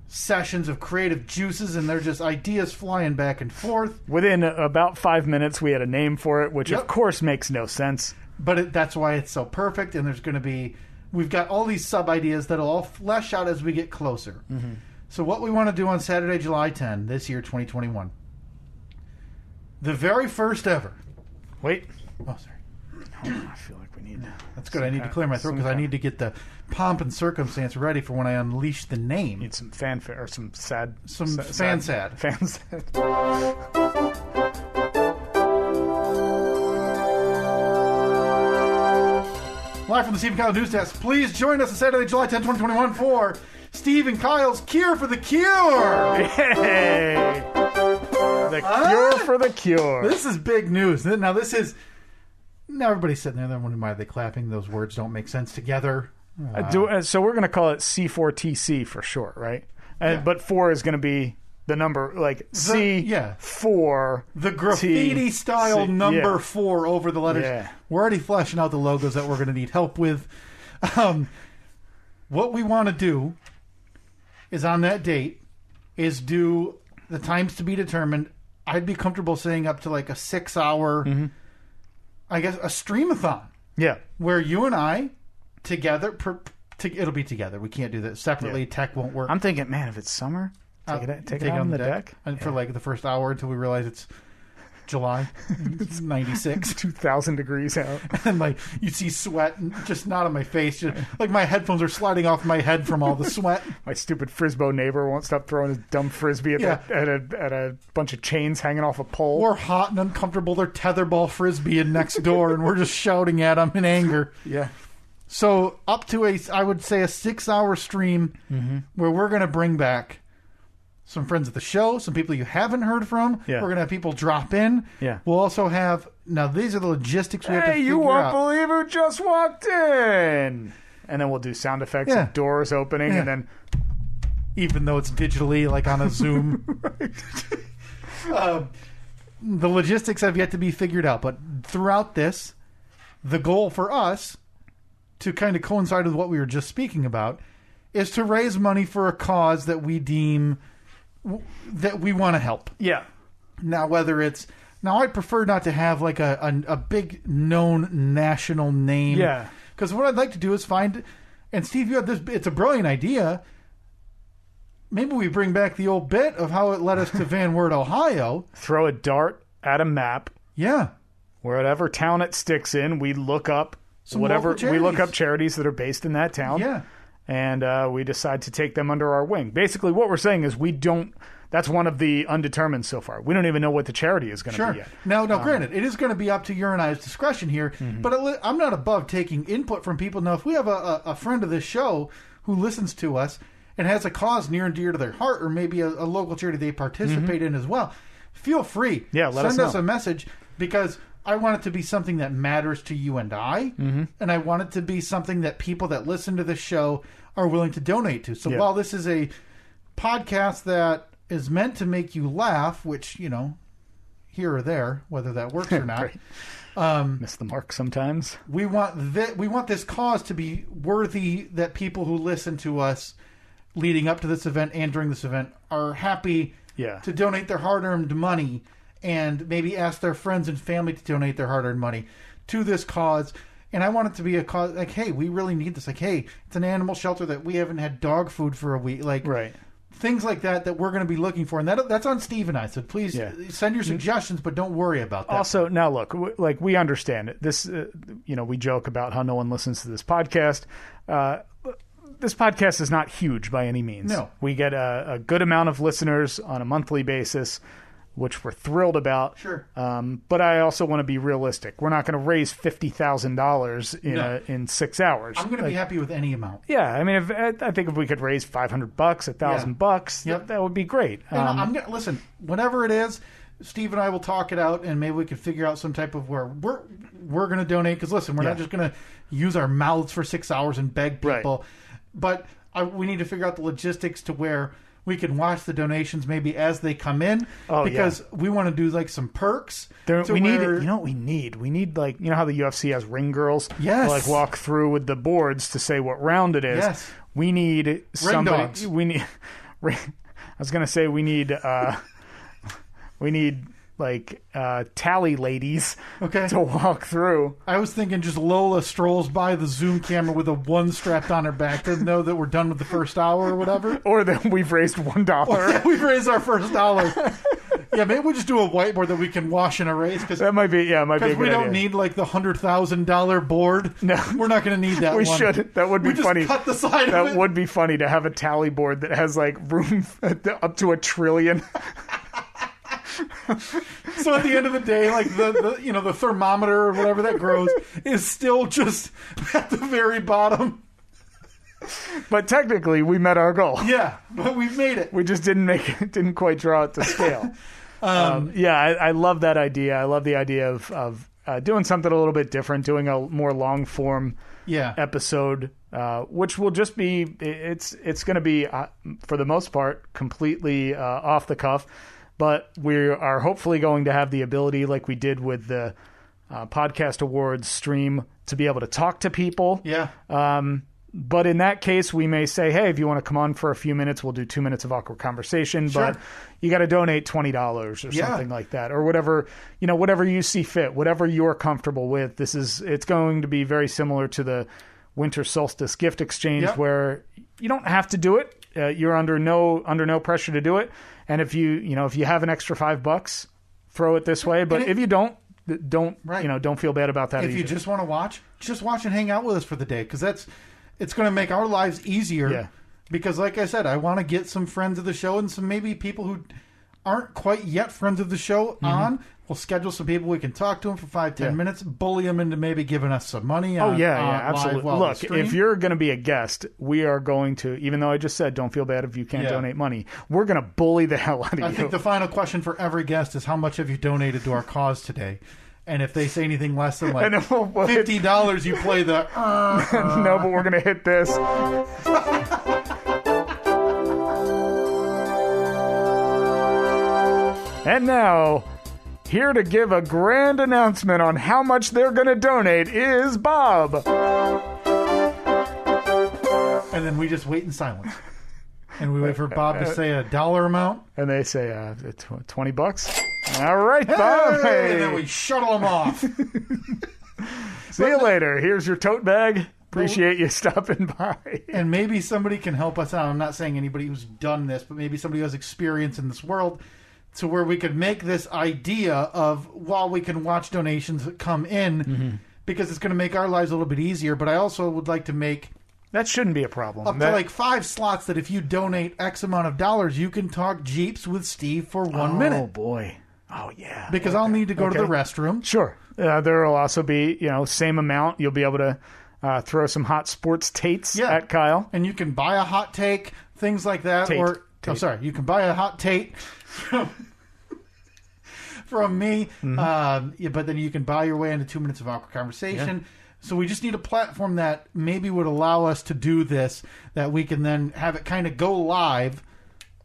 [SPEAKER 2] sessions of creative juices, and they're just ideas flying back and forth.
[SPEAKER 1] Within about 5 minutes, we had a name for it, which of course makes no sense.
[SPEAKER 2] But that's why it's so perfect, and there's going to be... We've got all these sub-ideas that'll all flesh out as we get closer. Mm-hmm. So what we want to do on Saturday, July 10, this year, 2021, the very first ever...
[SPEAKER 1] Wait.
[SPEAKER 2] Oh, sorry.
[SPEAKER 1] Hold on, I feel like we need...
[SPEAKER 2] That's good. I need to clear my throat because I need to get the pomp and circumstance ready for when I unleash the name.
[SPEAKER 1] Need some fanfare or some sad...
[SPEAKER 2] Fan sad. Live from the Steve and Kyle News Desk, please join us on Saturday, July 10, 2021 for Steve and Kyle's Cure for the Cure!
[SPEAKER 1] Yay! The Cure for the Cure.
[SPEAKER 2] This is big news. Now, everybody's sitting there wondering why they're clapping. Those words don't make sense together.
[SPEAKER 1] So we're going to call it C4TC for short, right? But 4 is going to be the number, like C4.
[SPEAKER 2] The graffiti-style number 4 over the letters. Yeah. We're already fleshing out the logos that we're going to need help with. What we want to do is on that date is do the times to be determined. I'd be comfortable saying up to like a 6-hour, I guess, a stream-a-thon.
[SPEAKER 1] Yeah.
[SPEAKER 2] Where you and I together, it'll be together. We can't do that separately. Yeah. Tech won't work.
[SPEAKER 1] I'm thinking, man, if it's summer... Take it out on the deck.
[SPEAKER 2] And for like the first hour until we realize it's July. It's 96.
[SPEAKER 1] 2,000 degrees out.
[SPEAKER 2] And like you see sweat, just not on my face. Just, like my headphones are sliding off my head from all the sweat.
[SPEAKER 1] My stupid Frisbo neighbor won't stop throwing his dumb Frisbee at a bunch of chains hanging off a pole.
[SPEAKER 2] We're hot and uncomfortable. They're tetherball Frisbeeing next door and we're just shouting at them in anger.
[SPEAKER 1] Yeah.
[SPEAKER 2] So up to I would say a 6-hour stream where we're going to bring back some friends of the show, some people you haven't heard from. Yeah. We're going to have people drop in.
[SPEAKER 1] Yeah.
[SPEAKER 2] We'll also have... Now, these are the logistics we have to figure out.
[SPEAKER 1] Hey, you won't believe who just walked in! And then we'll do sound effects of doors opening, and then...
[SPEAKER 2] Even though it's digitally, like on a Zoom. The logistics have yet to be figured out. But throughout this, the goal for us, to kind of coincide with what we were just speaking about, is to raise money for a cause that we deem... that we want to help.
[SPEAKER 1] Yeah.
[SPEAKER 2] Now, whether it's Now, I prefer not to have like a big known national name.
[SPEAKER 1] Yeah.
[SPEAKER 2] Because what I'd like to do is find, and Steve, you have this. It's a brilliant idea. Maybe we bring back the old bit of how it led us to Van Wert, Ohio.
[SPEAKER 1] Throw a dart at a map.
[SPEAKER 2] Yeah.
[SPEAKER 1] Whatever town it sticks in, we look up
[SPEAKER 2] Some local charities.
[SPEAKER 1] We look up charities that are based in that town.
[SPEAKER 2] Yeah.
[SPEAKER 1] And we decide to take them under our wing. Basically, what we're saying is we don't. That's one of the undetermined so far. We don't even know what the charity is going to be yet.
[SPEAKER 2] Now, granted, it is going to be up to your and I's discretion here, but I'm not above taking input from people. Now, if we have a friend of this show who listens to us and has a cause near and dear to their heart, or maybe a local charity they participate in as well, feel free.
[SPEAKER 1] Yeah,
[SPEAKER 2] send us a message, because I want it to be something that matters to you and I, and I want it to be something that people that listen to the show are willing to donate to. So while this is a podcast that is meant to make you laugh, which, here or there, whether that works or not.
[SPEAKER 1] Miss the mark sometimes.
[SPEAKER 2] We want this cause to be worthy, that people who listen to us leading up to this event and during this event are happy to donate their hard-earned money, and maybe ask their friends and family to donate their hard-earned money to this cause. And I want it to be a cause like, hey, we really need this. Like, hey, it's an animal shelter that we haven't had dog food for a week. Like,
[SPEAKER 1] right.
[SPEAKER 2] Things like that we're going to be looking for. And that's on Steve and I. So please send your suggestions, but don't worry about that.
[SPEAKER 1] Also, now look, we understand it. This, we joke about how no one listens to this podcast. This podcast is not huge by any means.
[SPEAKER 2] No.
[SPEAKER 1] We get a good amount of listeners on a monthly basis, which we're thrilled about.
[SPEAKER 2] Sure.
[SPEAKER 1] But I also want to be realistic. We're not going to raise $50,000 in 6 hours.
[SPEAKER 2] I'm going to be happy with any amount.
[SPEAKER 1] Yeah, I mean, I think if we could raise $500, $1,000, that would be great.
[SPEAKER 2] And I'm gonna listen. Whatever it is, Steve and I will talk it out, and maybe we can figure out some type of where we're going to donate. Because listen, we're not just going to use our mouths for 6 hours and beg people, but we need to figure out the logistics to where we can watch the donations maybe as they come in, because we want to do like some perks.
[SPEAKER 1] We need what we need? We need, like, how the UFC has ring girls like walk through with the boards to say what round it is.
[SPEAKER 2] Yes.
[SPEAKER 1] We need somebody.
[SPEAKER 2] Dogs.
[SPEAKER 1] We need. I was going to say we need like tally ladies to walk through.
[SPEAKER 2] I was thinking just Lola strolls by the Zoom camera with a one strapped on her back to know that we're done with the first hour or whatever.
[SPEAKER 1] Or that we've raised $1.
[SPEAKER 2] We've raised our first dollar. Yeah, maybe we'll just do a whiteboard that we can wash and erase. Cause,
[SPEAKER 1] that might be a good idea.
[SPEAKER 2] Because we don't need like the $100,000 board.
[SPEAKER 1] No.
[SPEAKER 2] We're not going to need that
[SPEAKER 1] we
[SPEAKER 2] one.
[SPEAKER 1] should. That would be funny.
[SPEAKER 2] Just cut the side of it.
[SPEAKER 1] That would be funny to have a tally board that has like room up to 1 trillion.
[SPEAKER 2] So at the end of the day, like the thermometer or whatever that grows is still just at the very bottom.
[SPEAKER 1] But technically, we met our goal.
[SPEAKER 2] Yeah, but we've made it.
[SPEAKER 1] We just didn't quite draw it to scale. I love that idea. I love the idea of doing something a little bit different, doing a more long form episode, which will just be it's going to be for the most part completely off the cuff. But we are hopefully going to have the ability, like we did with the podcast awards stream, to be able to talk to people.
[SPEAKER 2] Yeah.
[SPEAKER 1] But in that case, we may say, hey, if you want to come on for a few minutes, we'll do 2 minutes of awkward conversation.
[SPEAKER 2] Sure.
[SPEAKER 1] But you got to donate $20 or something like that, or whatever you see fit, whatever you're comfortable with. It's going to be very similar to the winter solstice gift exchange, where you don't have to do it. You're under no pressure to do it. And if you have an extra $5, throw it this way. But if you don't feel bad about that.
[SPEAKER 2] If you just want to watch, just watch and hang out with us for the day, because it's going to make our lives easier.
[SPEAKER 1] Yeah.
[SPEAKER 2] Because like I said, I want to get some friends of the show and some maybe people who aren't quite yet friends of the show on. We'll schedule some people. We can talk to them for 5-10 minutes, bully them into maybe giving us some money.
[SPEAKER 1] Absolutely. Look, if you're going to be a guest, we are going to, even though I just said don't feel bad if you can't donate money, we're going to bully the hell out of you.
[SPEAKER 2] I think the final question for every guest is, how much have you donated to our cause today? And if they say anything less than like $50, you play the...
[SPEAKER 1] No, but we're going to hit this. And now, here to give a grand announcement on how much they're going to donate is Bob.
[SPEAKER 2] And then we just wait in silence. And we wait for Bob to say a dollar amount.
[SPEAKER 1] And they say $20. All right, Bob.
[SPEAKER 2] Hey! And then we shuttle them off.
[SPEAKER 1] See you later. Here's your tote bag. Appreciate you stopping by.
[SPEAKER 2] And maybe somebody can help us out. I'm not saying anybody who's done this, but maybe somebody who has experience in this world to where we could make this idea of, while we can watch donations come in, because it's going to make our lives a little bit easier. But I also would like to make...
[SPEAKER 1] That shouldn't be a problem.
[SPEAKER 2] Up to like 5 slots that if you donate X amount of dollars, you can talk Jeeps with Steve for 1 minute.
[SPEAKER 1] Oh, boy. Oh, yeah.
[SPEAKER 2] Because I'll need to go to the restroom.
[SPEAKER 1] Sure. There will also be, same amount. You'll be able to throw some hot sports tates at Kyle.
[SPEAKER 2] And you can buy a hot take, things like that. You can buy a hot tate from me. But then you can buy your way into 2 minutes of awkward conversation. Yeah. So we just need a platform that maybe would allow us to do this, that we can then have it kind of go live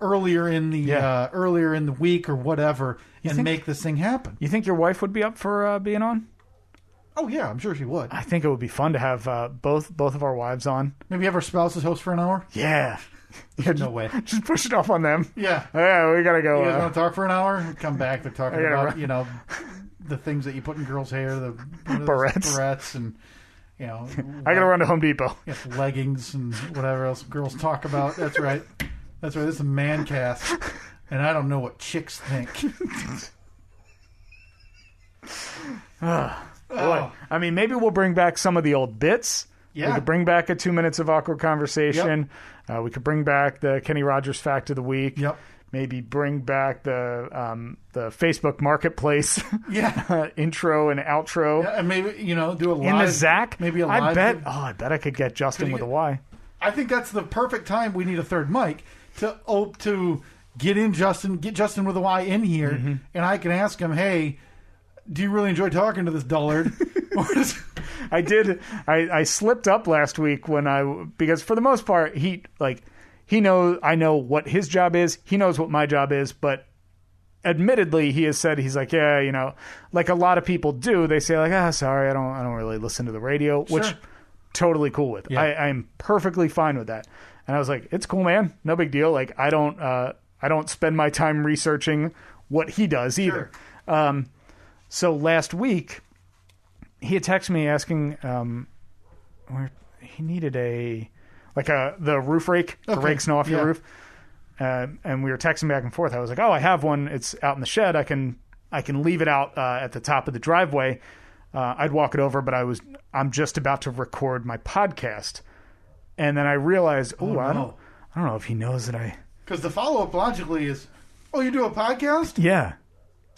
[SPEAKER 2] earlier in the week or whatever, and make this thing happen.
[SPEAKER 1] You think your wife would be up for being on?
[SPEAKER 2] Oh yeah, I'm sure she would.
[SPEAKER 1] I think it would be fun to have both of our wives on.
[SPEAKER 2] Maybe have our spouses host for an hour.
[SPEAKER 1] Yeah.
[SPEAKER 2] No way.
[SPEAKER 1] Just push it off on them.
[SPEAKER 2] Yeah.
[SPEAKER 1] Yeah, we gotta go.
[SPEAKER 2] You guys want to talk for an hour? Come back. They're talking about the things that you put in girls' hair, the barrettes, and
[SPEAKER 1] I gotta run to Home Depot.
[SPEAKER 2] Leggings and whatever else girls talk about. That's right. This is a man cast, and I don't know what chicks think.
[SPEAKER 1] Boy. I mean, maybe we'll bring back some of the old bits. Yeah. We could bring back a 2 minutes of awkward conversation. Yep. We could bring back the Kenny Rogers fact of the week.
[SPEAKER 2] Yep.
[SPEAKER 1] Maybe bring back the Facebook Marketplace intro and outro.
[SPEAKER 2] Yeah, and maybe do a live
[SPEAKER 1] in the Zach.
[SPEAKER 2] Maybe a live.
[SPEAKER 1] I bet I could get Justin with a Y.
[SPEAKER 2] I think that's the perfect time. We need a third mic to get Justin with a Y in here, and I can ask him, hey, do you really enjoy talking to this dullard?
[SPEAKER 1] I did. I slipped up last week because for the most part I know what his job is. He knows what my job is, but admittedly he has said, he's like, yeah, like a lot of people do. They say like, sorry, I don't really listen to the radio, which totally cool with. Yeah. I'm perfectly fine with that. And I was like, it's cool, man. No big deal. Like I don't spend my time researching what he does either. Sure. So last week, he had texted me asking, where he needed the roof rake to rake snow off your roof, and we were texting back and forth. I was like, I have one. It's out in the shed. I can leave it out at the top of the driveway. I'd walk it over, but I'm just about to record my podcast, and then I realized, I don't know if he knows that I.
[SPEAKER 2] Because the follow up logically is, you do a podcast?
[SPEAKER 1] Yeah.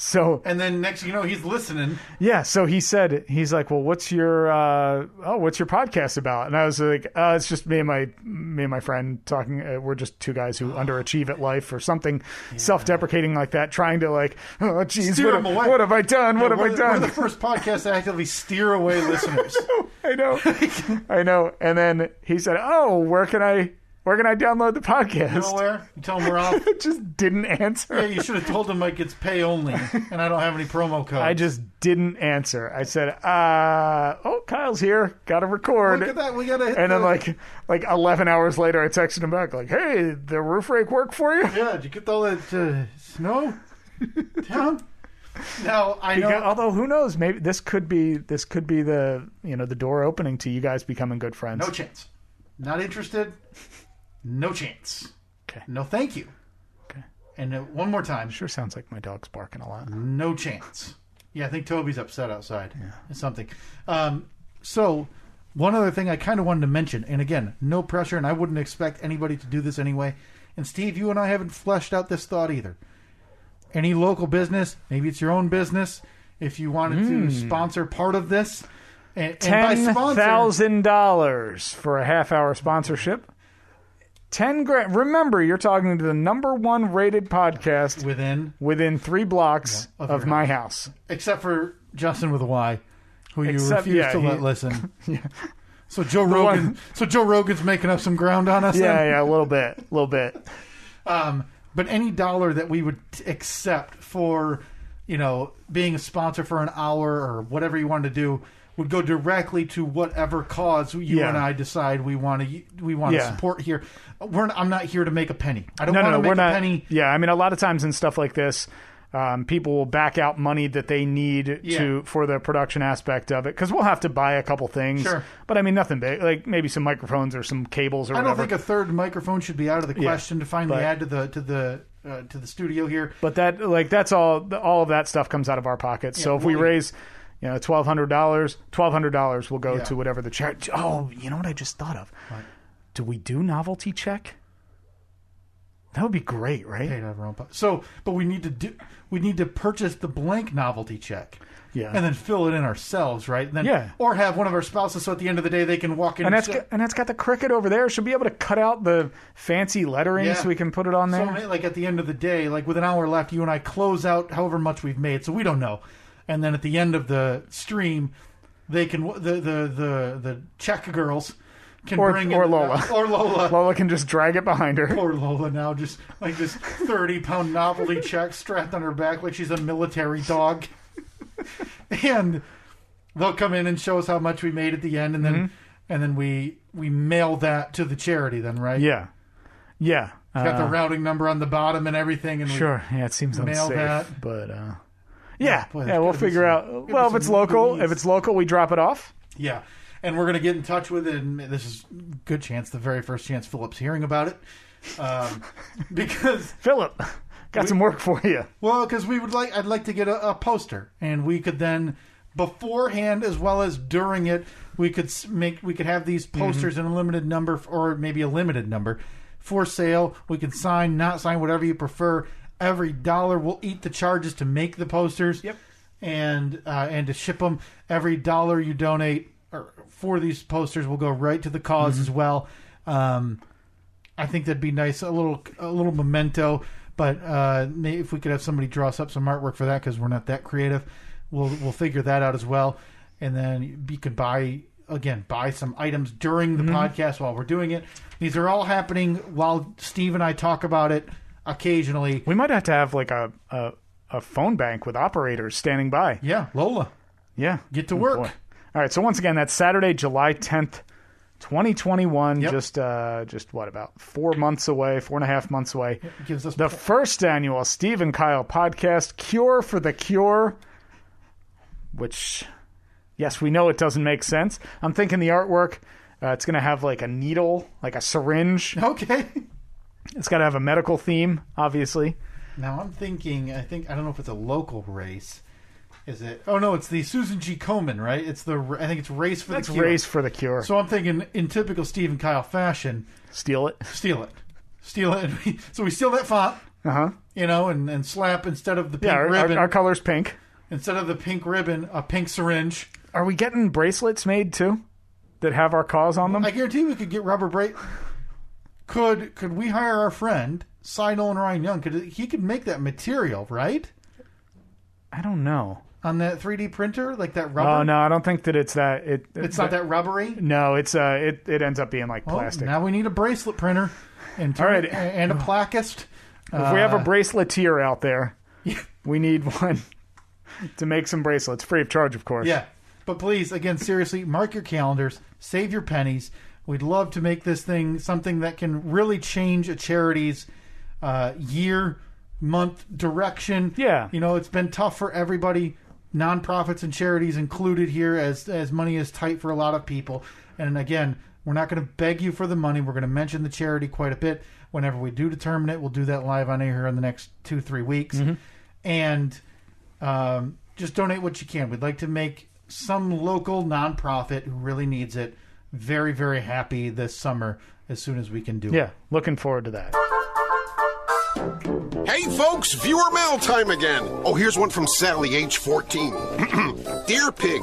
[SPEAKER 1] So
[SPEAKER 2] and then next you know he's listening.
[SPEAKER 1] Yeah, so he's like, well, what's your podcast about? And I was like, it's just me and my friend talking. We're just two guys who underachieve at life or something self-deprecating like that, trying to like, what have I done? What have I done?
[SPEAKER 2] We're the first podcast to actively steer away listeners.
[SPEAKER 1] I know. And then he said, where can I download the podcast?
[SPEAKER 2] You know where? You tell him we're off.
[SPEAKER 1] Just didn't answer.
[SPEAKER 2] Yeah, you should have told him like it's pay only, and I don't have any promo codes.
[SPEAKER 1] I just didn't answer. I said, Kyle's here. Got to record.
[SPEAKER 2] Look at that. We got to hit
[SPEAKER 1] And then like 11 hours later, I texted him back like, hey, the roof rake work for you?
[SPEAKER 2] Yeah, did you get all that snow down? Now I know.
[SPEAKER 1] Although who knows? Maybe this could be the the door opening to you guys becoming good friends.
[SPEAKER 2] No chance. Not interested. No chance.
[SPEAKER 1] Okay.
[SPEAKER 2] No, thank you.
[SPEAKER 1] Okay.
[SPEAKER 2] And one more time.
[SPEAKER 1] Sure sounds like my dog's barking a lot.
[SPEAKER 2] No chance. Yeah, I think Toby's upset outside.
[SPEAKER 1] Yeah.
[SPEAKER 2] It's something. So, one other thing I kind of wanted to mention, and again, no pressure, and I wouldn't expect anybody to do this anyway. And Steve, you and I haven't fleshed out this thought either. Any local business, maybe it's your own business, if you wanted to sponsor part of this, and
[SPEAKER 1] $10,000 for a half-hour sponsorship. $10,000. Remember, you're talking to the #1 rated podcast within 3 blocks of my house.
[SPEAKER 2] Except for Justin with a Y, who you refuse to let listen.
[SPEAKER 1] Yeah.
[SPEAKER 2] So Joe Rogan's making up some ground on us.
[SPEAKER 1] Yeah, a little bit.
[SPEAKER 2] But any dollar that we would accept for, being a sponsor for an hour or whatever you wanted to do would go directly to whatever cause you and I decide we want to support here. I'm not here to make a penny. I don't want to make a penny.
[SPEAKER 1] Yeah, I mean, a lot of times in stuff like this, People will back out money that they need for the production aspect of it, because we'll have to buy a couple things.
[SPEAKER 2] Sure.
[SPEAKER 1] But I mean, nothing big, like maybe some microphones or some cables or whatever.
[SPEAKER 2] I don't think a third microphone should be out of the question to finally add to the studio here.
[SPEAKER 1] But that's all of that stuff comes out of our pockets. So if we raise $1,200 will go to whatever the charity. Oh, you know what I just thought of? What? Do we do novelty check? That would be great, right?
[SPEAKER 2] So, but we need to purchase the blank novelty check.
[SPEAKER 1] Yeah.
[SPEAKER 2] And then fill it in ourselves, right? And then, or have one of our spouses, so at the end of the day they can walk in.
[SPEAKER 1] And that's got the Cricut over there. She'll be able to cut out the fancy lettering so we can put it on there.
[SPEAKER 2] So, like at the end of the day, like with an hour left, you and I close out however much we've made. So we don't know. And then at the end of the stream, they can the check girls can bring
[SPEAKER 1] or
[SPEAKER 2] in,
[SPEAKER 1] Lola.
[SPEAKER 2] Or Lola.
[SPEAKER 1] Lola can just drag it behind her.
[SPEAKER 2] Poor Lola now, just like this 30-pound novelty check strapped on her back like she's a military dog. And they'll come in and show us how much we made at the end, and then we mail that to the charity then, right?
[SPEAKER 1] Yeah. Yeah.
[SPEAKER 2] It's got the routing number on the bottom and everything, and
[SPEAKER 1] it seems unsafe.
[SPEAKER 2] That.
[SPEAKER 1] But we'll figure out. Well, if it's local, we drop it off.
[SPEAKER 2] Yeah. And we're going to get in touch with it, and this is a good chance, the very first chance Philip's hearing about it. Because
[SPEAKER 1] Philip, got some work for you.
[SPEAKER 2] Well, because I'd like to get a poster, and we could then, beforehand as well as during it, we could have these posters in a limited number, or maybe a limited number, for sale. We can sign, not sign, whatever you prefer. Every dollar will eat the charges to make the posters.
[SPEAKER 1] Yep.
[SPEAKER 2] And to ship them. Every dollar you donate for these posters will go right to the cause as well. I think that'd be nice, a little memento. But if we could have somebody draw us up some artwork for that, because we're not that creative, we'll figure that out as well. And then you could buy some items during the podcast while we're doing it. These are all happening while Steve and I talk about it occasionally.
[SPEAKER 1] We might have to have like a phone bank with operators standing by.
[SPEAKER 2] Yeah, Lola.
[SPEAKER 1] Yeah.
[SPEAKER 2] Get to work.
[SPEAKER 1] Boy. All right, so once again, that's Saturday, July 10th, 2021.
[SPEAKER 2] Yep.
[SPEAKER 1] Just what, about 4.5 months away.
[SPEAKER 2] It gives us
[SPEAKER 1] the first annual Steve and Kyle podcast, Cure for the Cure, which, yes, we know it doesn't make sense. I'm thinking the artwork, it's going to have like a needle, like a syringe.
[SPEAKER 2] Okay.
[SPEAKER 1] It's got to have a medical theme, obviously.
[SPEAKER 2] Now I'm thinking, I don't know if it's a local race. Is it? Oh no, it's the Susan G. Komen, right? I think it's Race for the Cure.
[SPEAKER 1] Race for the Cure.
[SPEAKER 2] So I'm thinking, in typical Steve and Kyle fashion,
[SPEAKER 1] steal it.
[SPEAKER 2] So we steal that font, and slap, instead of the pink ribbon.
[SPEAKER 1] Our color's pink.
[SPEAKER 2] Instead of the pink ribbon, a pink syringe.
[SPEAKER 1] Are we getting bracelets made too that have our cause on them?
[SPEAKER 2] I guarantee we could get rubber bracelets. Could we hire our friend Cy Nolan Ryan Young? He could make that material, right?
[SPEAKER 1] I don't know.
[SPEAKER 2] On that 3D printer, like that rubber?
[SPEAKER 1] Oh, no, I don't think that it's that.
[SPEAKER 2] It's not that rubbery?
[SPEAKER 1] No, it ends up being like plastic.
[SPEAKER 2] Now we need a bracelet printer and a plaquist.
[SPEAKER 1] If we have a braceletier out there, we need one to make some bracelets. Free of charge, of course.
[SPEAKER 2] Yeah. But please, again, seriously, mark your calendars. Save your pennies. We'd love to make this thing something that can really change a charity's year, month, direction.
[SPEAKER 1] Yeah.
[SPEAKER 2] It's been tough for everybody. Nonprofits and charities included here, as money is tight for a lot of people. And again, we're not going to beg you for the money. We're going to mention the charity quite a bit whenever we do determine it. We'll do that live on air here in the next 2-3 weeks. And just donate what you can. We'd like to make some local nonprofit who really needs it very, very happy this summer as soon as we can do it.
[SPEAKER 1] Yeah, looking forward to that.
[SPEAKER 4] Hey folks, viewer mail time again. Oh, here's one from Sally, age 14. Dear Pig.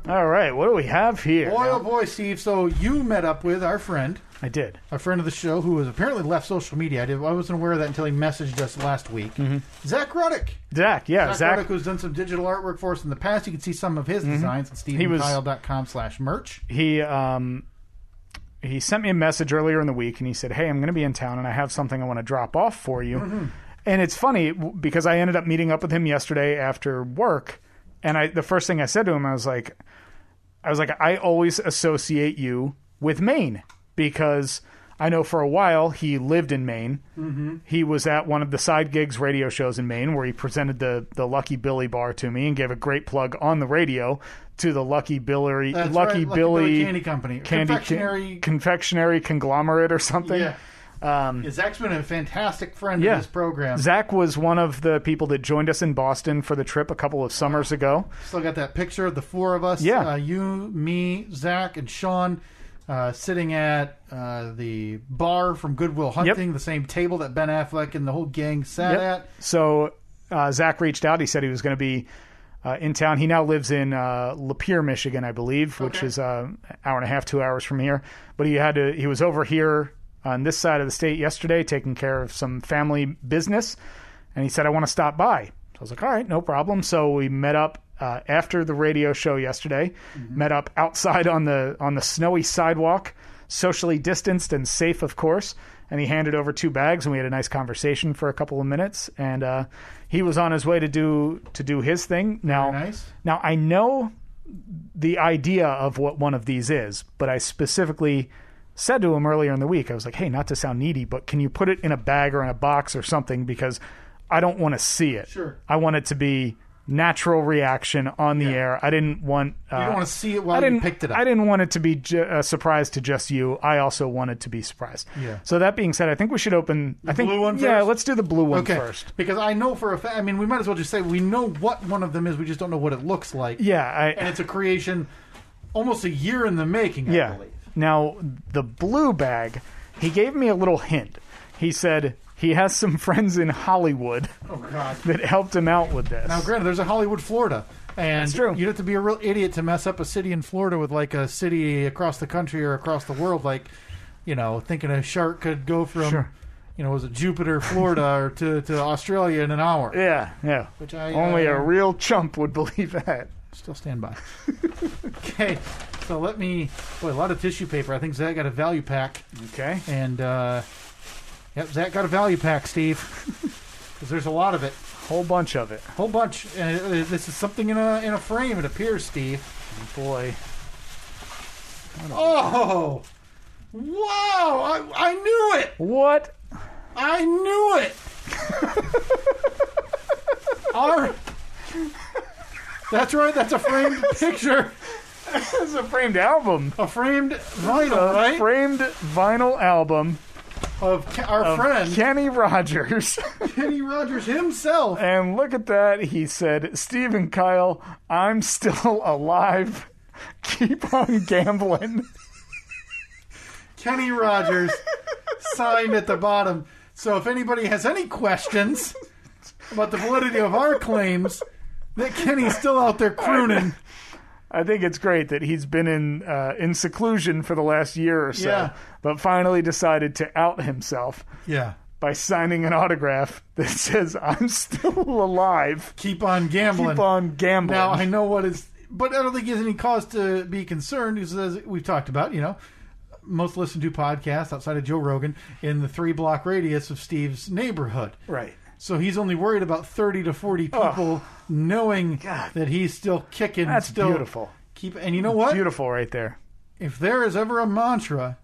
[SPEAKER 1] All right, what do we have here?
[SPEAKER 2] Boy, oh boy, Steve. So you met up with our friend.
[SPEAKER 1] I did.
[SPEAKER 2] A friend of the show who has apparently left social media. I wasn't aware of that until he messaged us last week. Zach Ruddick.
[SPEAKER 1] Zach
[SPEAKER 2] Ruddick, who's done some digital artwork for us in the past. You can see some of his designs at stevendkyle.com/merch.
[SPEAKER 1] He sent me a message earlier in the week, and he said, hey, I'm going to be in town, and I have something I want to drop off for you. And it's funny, because I ended up meeting up with him yesterday after work, and the first thing I said to him, I was like, I always associate you with Maine, because I know for a while he lived in Maine. Mm-hmm. He was at one of the Side Gigs radio shows in Maine where he presented the Lucky Billy bar to me and gave a great plug on the radio to the Lucky Billy
[SPEAKER 2] Candy Company.
[SPEAKER 1] Confectionery conglomerate or something.
[SPEAKER 2] Yeah. Zach's been a fantastic friend of this program.
[SPEAKER 1] Zach was one of the people that joined us in Boston for the trip a couple of summers ago.
[SPEAKER 2] Still got that picture of the four of us.
[SPEAKER 1] Yeah.
[SPEAKER 2] You, me, Zach, and Sean sitting at the bar from Good Will Hunting, the same table that Ben Affleck and the whole gang sat at.
[SPEAKER 1] So Zach reached out. He said he was going to be in town. He now lives in Lapeer, Michigan, I believe, which is an hour and a half, 2 hours from here. But he was over here on this side of the state yesterday, taking care of some family business, and he said, I want to stop by. So I was like, all right, no problem. So we met up after the radio show yesterday, met up outside on the snowy sidewalk, socially distanced and safe, of course, and he handed over 2 bags, and we had a nice conversation for a couple of minutes, and he was on his way to do his thing. Now I know the idea of what one of these is, but I specifically said to him earlier in the week, I was like, hey, not to sound needy, but can you put it in a bag or in a box or something, because I don't want to see it.
[SPEAKER 2] Sure.
[SPEAKER 1] I want it to be natural reaction on the air. I didn't want...
[SPEAKER 2] you don't want to see it while you picked it up.
[SPEAKER 1] I didn't want it to be a surprise to just you. I also wanted to be surprised.
[SPEAKER 2] Yeah.
[SPEAKER 1] So that being said, I think we should open...
[SPEAKER 2] The blue one first?
[SPEAKER 1] Yeah, let's do the blue one first.
[SPEAKER 2] Because I know for a fact... I mean, we might as well just say we know what one of them is. We just don't know what it looks like.
[SPEAKER 1] Yeah.
[SPEAKER 2] And it's a creation almost a year in the making, I believe.
[SPEAKER 1] Now, the blue bag, he gave me a little hint. He said he has some friends in Hollywood that helped him out with this.
[SPEAKER 2] Now, granted, there's a Hollywood, Florida. And
[SPEAKER 1] that's true.
[SPEAKER 2] You'd have to be a real idiot to mess up a city in Florida with like a city across the country or across the world. Like, thinking a shark could go from, was it Jupiter, Florida, or to Australia in an hour.
[SPEAKER 1] Yeah.
[SPEAKER 2] Which
[SPEAKER 1] only a real chump would believe that.
[SPEAKER 2] Still stand by. Okay, so let me... Boy, a lot of tissue paper. I think Zach got a value pack.
[SPEAKER 1] Okay.
[SPEAKER 2] And, Zach got a value pack, Steve. Because there's a lot of it.
[SPEAKER 1] Whole bunch of it.
[SPEAKER 2] Whole bunch. And this is something in a frame, it appears, Steve.
[SPEAKER 1] Boy.
[SPEAKER 2] Oh! Wow! I knew it!
[SPEAKER 1] What?
[SPEAKER 2] I knew it! That's right, that's a framed picture.
[SPEAKER 1] It's a framed album.
[SPEAKER 2] A framed vinyl, right?
[SPEAKER 1] Framed vinyl album
[SPEAKER 2] of our friend
[SPEAKER 1] Kenny Rogers.
[SPEAKER 2] Kenny Rogers himself.
[SPEAKER 1] And look at that. He said, Steve and Kyle, I'm still alive. Keep on gambling.
[SPEAKER 2] Kenny Rogers signed at the bottom. So if anybody has any questions about the validity of our claims, that Kenny's still out there crooning.
[SPEAKER 1] I think it's great that he's been in seclusion for the last year or so, but finally decided to out himself by signing an autograph that says, I'm still alive.
[SPEAKER 2] Keep on gambling.
[SPEAKER 1] Keep on gambling.
[SPEAKER 2] Now, I know what is... But I don't think there's any cause to be concerned, because as we've talked about, most listened to podcasts outside of Joe Rogan in the 3-block radius of Steve's neighborhood.
[SPEAKER 1] Right.
[SPEAKER 2] So he's only worried about 30 to 40 people knowing that he's still kicking.
[SPEAKER 1] That's beautiful.
[SPEAKER 2] And you know what?
[SPEAKER 1] Beautiful right there.
[SPEAKER 2] If there is ever a mantra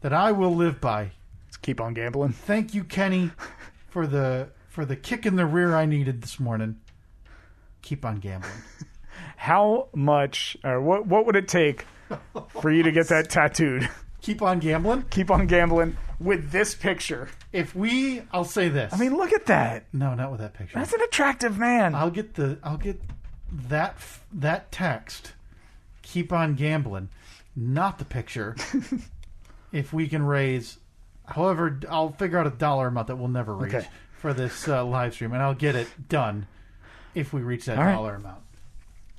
[SPEAKER 2] that I will live by,
[SPEAKER 1] let's keep on gambling.
[SPEAKER 2] Thank you, Kenny, for the kick in the rear I needed this morning. Keep on gambling.
[SPEAKER 1] How much, or what would it take for you to get that tattooed?
[SPEAKER 2] Keep on gambling?
[SPEAKER 1] Keep on gambling with this picture.
[SPEAKER 2] I'll say this.
[SPEAKER 1] I mean, look at that.
[SPEAKER 2] No, not with that picture.
[SPEAKER 1] That's an attractive man.
[SPEAKER 2] I'll get that text. Keep on gambling, not the picture. If we can raise, however, I'll figure out a dollar amount that we'll never reach for this live stream, and I'll get it done if we reach that dollar amount.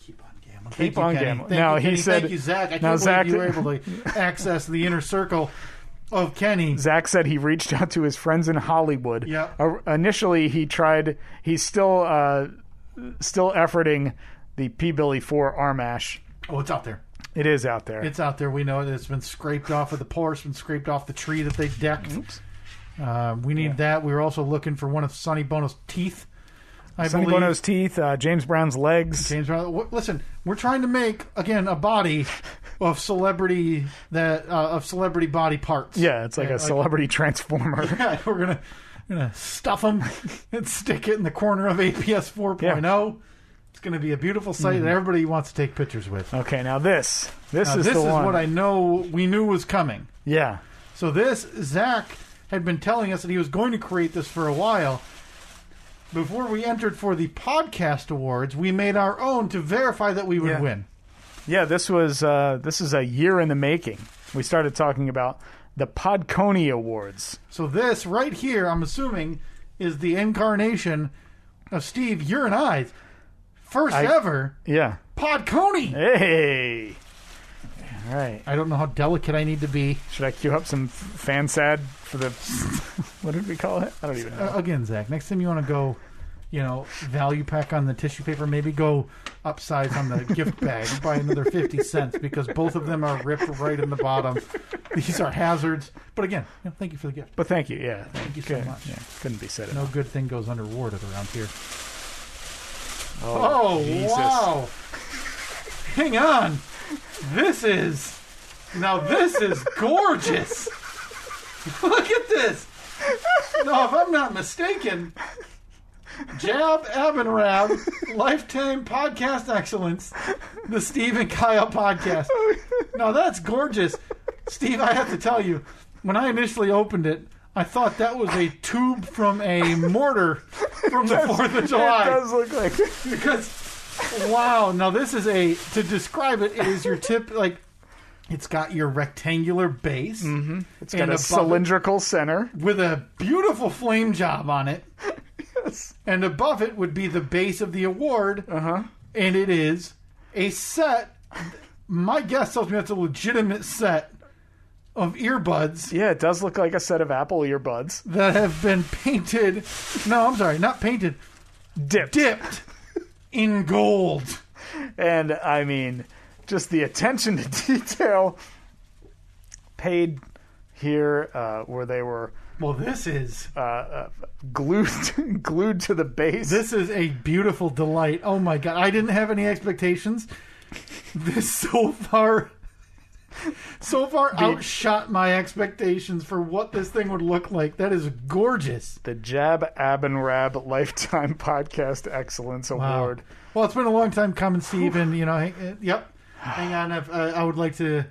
[SPEAKER 2] Keep on gambling.
[SPEAKER 1] Keep on gambling.
[SPEAKER 2] Now he said, "Thank you, Zach. I can't believe you were able to access the inner circle of Kenny."
[SPEAKER 1] Zach said he reached out to his friends in Hollywood.
[SPEAKER 2] Yeah.
[SPEAKER 1] Initially, he's still efforting the P. Billy 4 Armash.
[SPEAKER 2] Oh, it's out there.
[SPEAKER 1] It is out there.
[SPEAKER 2] It's out there. We know it. It's been scraped off of the pour. It's been scraped off the tree that they decked. We need that. We were also looking for one of Sonny Bono's teeth.
[SPEAKER 1] Sonny Bono's teeth, James Brown's legs.
[SPEAKER 2] James Brown. Listen, we're trying to make, again, a body of celebrity body parts.
[SPEAKER 1] Yeah, it's like a celebrity transformer.
[SPEAKER 2] Yeah, we're gonna stuff them and stick it in the corner of APS 4.0.
[SPEAKER 1] Yeah.
[SPEAKER 2] It's gonna be a beautiful sight that everybody wants to take pictures with.
[SPEAKER 1] Okay, now this is the one.
[SPEAKER 2] This is what I know we knew was coming.
[SPEAKER 1] Yeah.
[SPEAKER 2] So Zach had been telling us that he was going to create this for a while. Before we entered for the podcast awards, we made our own to verify that we would win.
[SPEAKER 1] Yeah, this is a year in the making. We started talking about the Podconey Awards.
[SPEAKER 2] So this right here, I'm assuming, is the incarnation of Steve, your and I's first ever Podconey.
[SPEAKER 1] Hey. All right.
[SPEAKER 2] I don't know how delicate I need to be.
[SPEAKER 1] Should I cue up some fan sad for the... what did we call it? I don't even know.
[SPEAKER 2] Again, Zach, next time you want to go, value pack on the tissue paper, maybe go upsize on the gift bag. Buy another 50 cents because both of them are ripped right in the bottom. These are hazards. But again, thank you for the gift.
[SPEAKER 1] But thank you, yeah.
[SPEAKER 2] Thank you so much.
[SPEAKER 1] Yeah, couldn't be said
[SPEAKER 2] No good thing goes unrewarded around here.
[SPEAKER 1] Oh, Jesus.
[SPEAKER 2] Wow. Hang on. This is gorgeous. Look at this. No, if I'm not mistaken, Jab, Ab, and Rab, Lifetime Podcast Excellence, the Steve and Kyle podcast. Now, that's gorgeous. Steve, I have to tell you, when I initially opened it, I thought that was a tube from a mortar from the 4th of July.
[SPEAKER 1] It does look like it.
[SPEAKER 2] Because, wow. Now, this is to describe it, it is your it's got your rectangular base.
[SPEAKER 1] Mm-hmm. It's got a cylindrical center.
[SPEAKER 2] With a beautiful flame job on it.
[SPEAKER 1] Yes.
[SPEAKER 2] And above it would be the base of the award.
[SPEAKER 1] Uh-huh.
[SPEAKER 2] And it is a set. My guess tells me that's a legitimate set of earbuds.
[SPEAKER 1] Yeah, it does look like a set of Apple earbuds.
[SPEAKER 2] That have been painted. No, I'm sorry, not painted. Dipped in gold.
[SPEAKER 1] And, I mean, just the attention to detail paid here where they were...
[SPEAKER 2] Well, this is...
[SPEAKER 1] glued to the base.
[SPEAKER 2] This is a beautiful delight. Oh, my God. I didn't have any expectations. This so far outshot my expectations for what this thing would look like. That is gorgeous.
[SPEAKER 1] The Jab, Ab, and Rab Lifetime Podcast Excellence Award.
[SPEAKER 2] Well, it's been a long time coming, Steve, and, yep. Hang on. I would like to...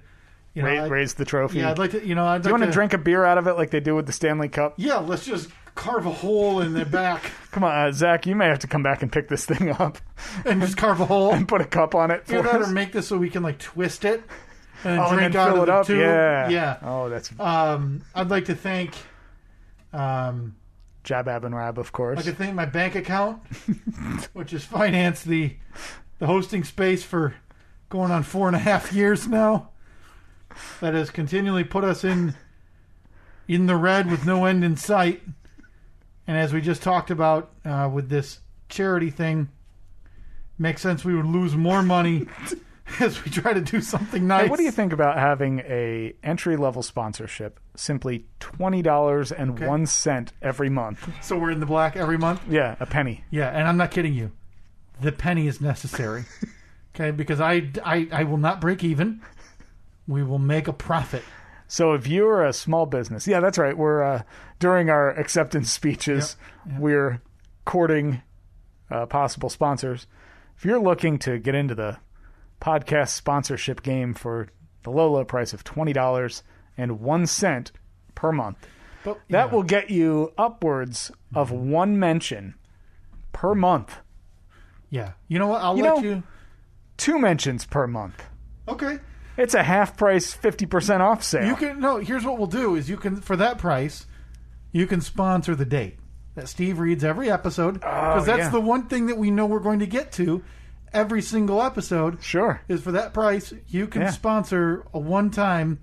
[SPEAKER 1] raise the trophy.
[SPEAKER 2] Yeah, I'd like to. Do you
[SPEAKER 1] want to drink a beer out of it like they do with the Stanley Cup?
[SPEAKER 2] Yeah, let's just carve a hole in the back.
[SPEAKER 1] Come on, Zach, you may have to come back and pick this thing up
[SPEAKER 2] and just carve a hole
[SPEAKER 1] and put a cup on it.
[SPEAKER 2] Or make this so we can twist it and then drink
[SPEAKER 1] and
[SPEAKER 2] out
[SPEAKER 1] fill
[SPEAKER 2] of
[SPEAKER 1] it
[SPEAKER 2] the
[SPEAKER 1] up.
[SPEAKER 2] tube.
[SPEAKER 1] Yeah. Oh, that's.
[SPEAKER 2] I'd like to thank.
[SPEAKER 1] Jab, Ab, and Rab, of course.
[SPEAKER 2] I'd like to thank my bank account, which has financed the hosting space for going on 4.5 years now. That has continually put us in the red with no end in sight. And as we just talked about with this charity thing, makes sense we would lose more money as we try to do something nice.
[SPEAKER 1] Hey, what do you think about having a entry-level sponsorship, simply $20.01 every month?
[SPEAKER 2] So we're in the black every month?
[SPEAKER 1] Yeah, a penny.
[SPEAKER 2] Yeah, and I'm not kidding you. The penny is necessary. Okay, because I will not break even. We will make a profit.
[SPEAKER 1] So if you're a small business, yeah, that's right. We're during our acceptance speeches, we're courting possible sponsors. If you're looking to get into the podcast sponsorship game for the low price of $20.01 per month, that will get you upwards of one mention per month.
[SPEAKER 2] Yeah. You know what? I'll let you...
[SPEAKER 1] 2 mentions per month.
[SPEAKER 2] Okay.
[SPEAKER 1] It's a half price, 50% off sale.
[SPEAKER 2] Here's what we'll do is for that price, you can sponsor the date that Steve reads every episode. Because that's the one thing that we know we're going to get to every single episode.
[SPEAKER 1] Sure.
[SPEAKER 2] Is for that price, you can sponsor a one-time.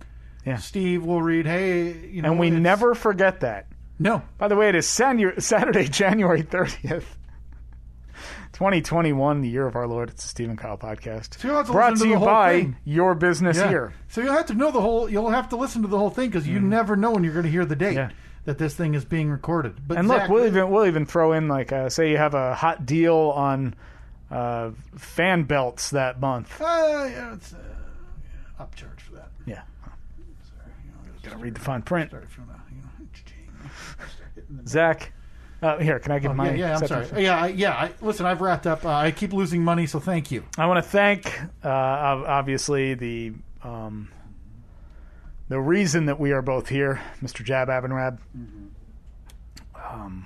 [SPEAKER 2] Yeah. Steve will read, hey,
[SPEAKER 1] and we never forget that.
[SPEAKER 2] No.
[SPEAKER 1] By the way, it is Saturday, January 30th. 2021, the year of our Lord. It's the Steve and Kyle podcast.
[SPEAKER 2] So
[SPEAKER 1] brought to you by Your Business Here.
[SPEAKER 2] So you'll have to know you'll have to listen to the whole thing because you never know when you're going to hear the date that this thing is being recorded. But
[SPEAKER 1] and Zach, look, we'll even throw in say you have a hot deal on fan belts that month.
[SPEAKER 2] I upcharge for that.
[SPEAKER 1] Yeah.
[SPEAKER 2] Sorry,
[SPEAKER 1] Gotta read the fine print.
[SPEAKER 2] Start if you wanna, start hitting the-
[SPEAKER 1] Zach, here, can I give my...
[SPEAKER 2] Yeah, I'm sorry. Listen, I've wrapped up. I keep losing money, so thank you.
[SPEAKER 1] I want to thank, obviously, the reason that we are both here, Mr. Jab Abinrab.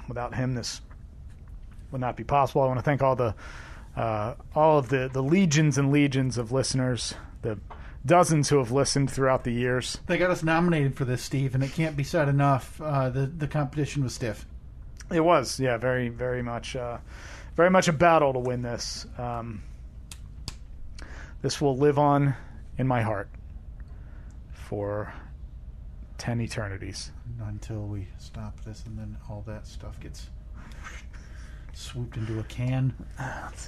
[SPEAKER 1] Without him, this would not be possible. I want to thank all of the legions and legions of listeners, the dozens who have listened throughout the years.
[SPEAKER 2] They got us nominated for this, Steve, and it can't be said enough. The competition was stiff.
[SPEAKER 1] It was, yeah, very, very much a battle to win this. This will live on in my heart for 10 eternities.
[SPEAKER 2] Until we stop this, and then all that stuff gets swooped into a can,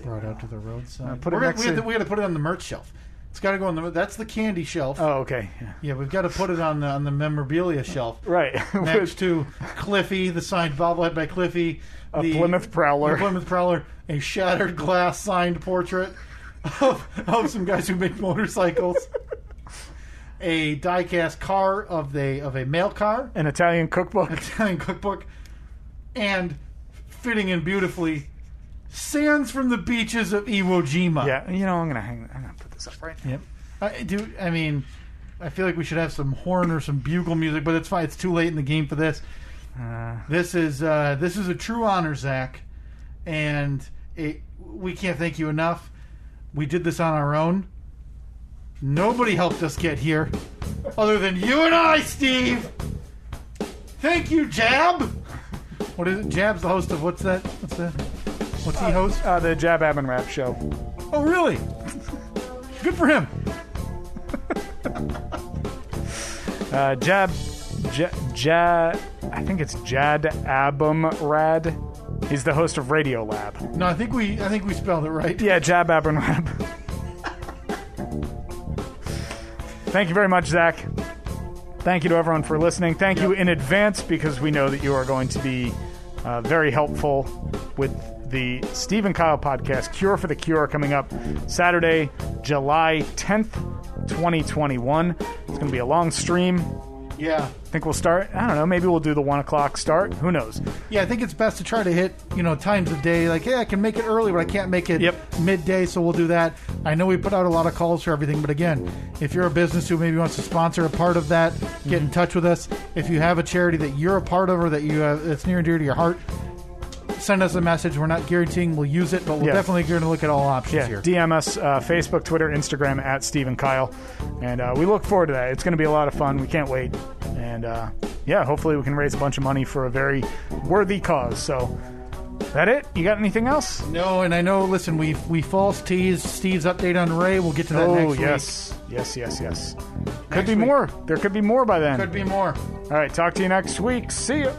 [SPEAKER 2] brought out to the roadside.
[SPEAKER 1] We got
[SPEAKER 2] to put it on the merch shelf. It's got to go on the. That's the candy shelf.
[SPEAKER 1] Oh, okay.
[SPEAKER 2] Yeah, we've got to put it on the memorabilia shelf.
[SPEAKER 1] Right.
[SPEAKER 2] Next to Cliffy, the signed bobblehead by Cliffy.
[SPEAKER 1] The Plymouth Prowler. A shattered glass signed portrait of
[SPEAKER 2] some guys who make motorcycles. A die-cast car of a mail car.
[SPEAKER 1] An Italian cookbook.
[SPEAKER 2] And fitting in beautifully, sands from the beaches of Iwo Jima.
[SPEAKER 1] Yeah, I'm gonna put this up right now.
[SPEAKER 2] Yep. I feel like we should have some horn or some bugle music, but it's fine. It's too late in the game for this. This is a true honor, Zach, and we can't thank you enough. We did this on our own. Nobody helped us get here, other than you and I, Steve. Thank you, Jab. What is it? Jab's the host of what's that? What's he host?
[SPEAKER 1] The Jab Abinrab Show.
[SPEAKER 2] Oh, really? Good for him.
[SPEAKER 1] I think it's Jad Abumrad. He's the host of Radio Lab.
[SPEAKER 2] No, I think we spelled it right.
[SPEAKER 1] Yeah, Jab Abumrad. Thank you very much, Zach. Thank you to everyone for listening. Thank you in advance, because we know that you are going to be very helpful with the Steve and Kyle podcast, Cure for the Cure, coming up Saturday, July 10th, 2021. It's going to be a long stream.
[SPEAKER 2] Yeah.
[SPEAKER 1] I think we'll start, I don't know, maybe we'll do the 1 o'clock start. Who knows?
[SPEAKER 2] Yeah, I think it's best to try to hit, times of day. Like, hey, I can make it early, but I can't make it midday, so we'll do that. I know we put out a lot of calls for everything, but again, if you're a business who maybe wants to sponsor a part of that, get in touch with us. If you have a charity that you're a part of or that you have that's near and dear to your heart, send us a message. We're not guaranteeing we'll use it, but we're definitely going to look at all options here.
[SPEAKER 1] DM us, Facebook, Twitter, Instagram, at Steve and Kyle. And we look forward to that. It's going to be a lot of fun. We can't wait. And hopefully we can raise a bunch of money for a very worthy cause. So, that it? You got anything else?
[SPEAKER 2] No, and I know, listen, we false teased Steve's update on Ray. We'll get to that next week.
[SPEAKER 1] Yes. Could be more. There could be more by then.
[SPEAKER 2] Could be more.
[SPEAKER 1] All right, talk to you next week. See ya.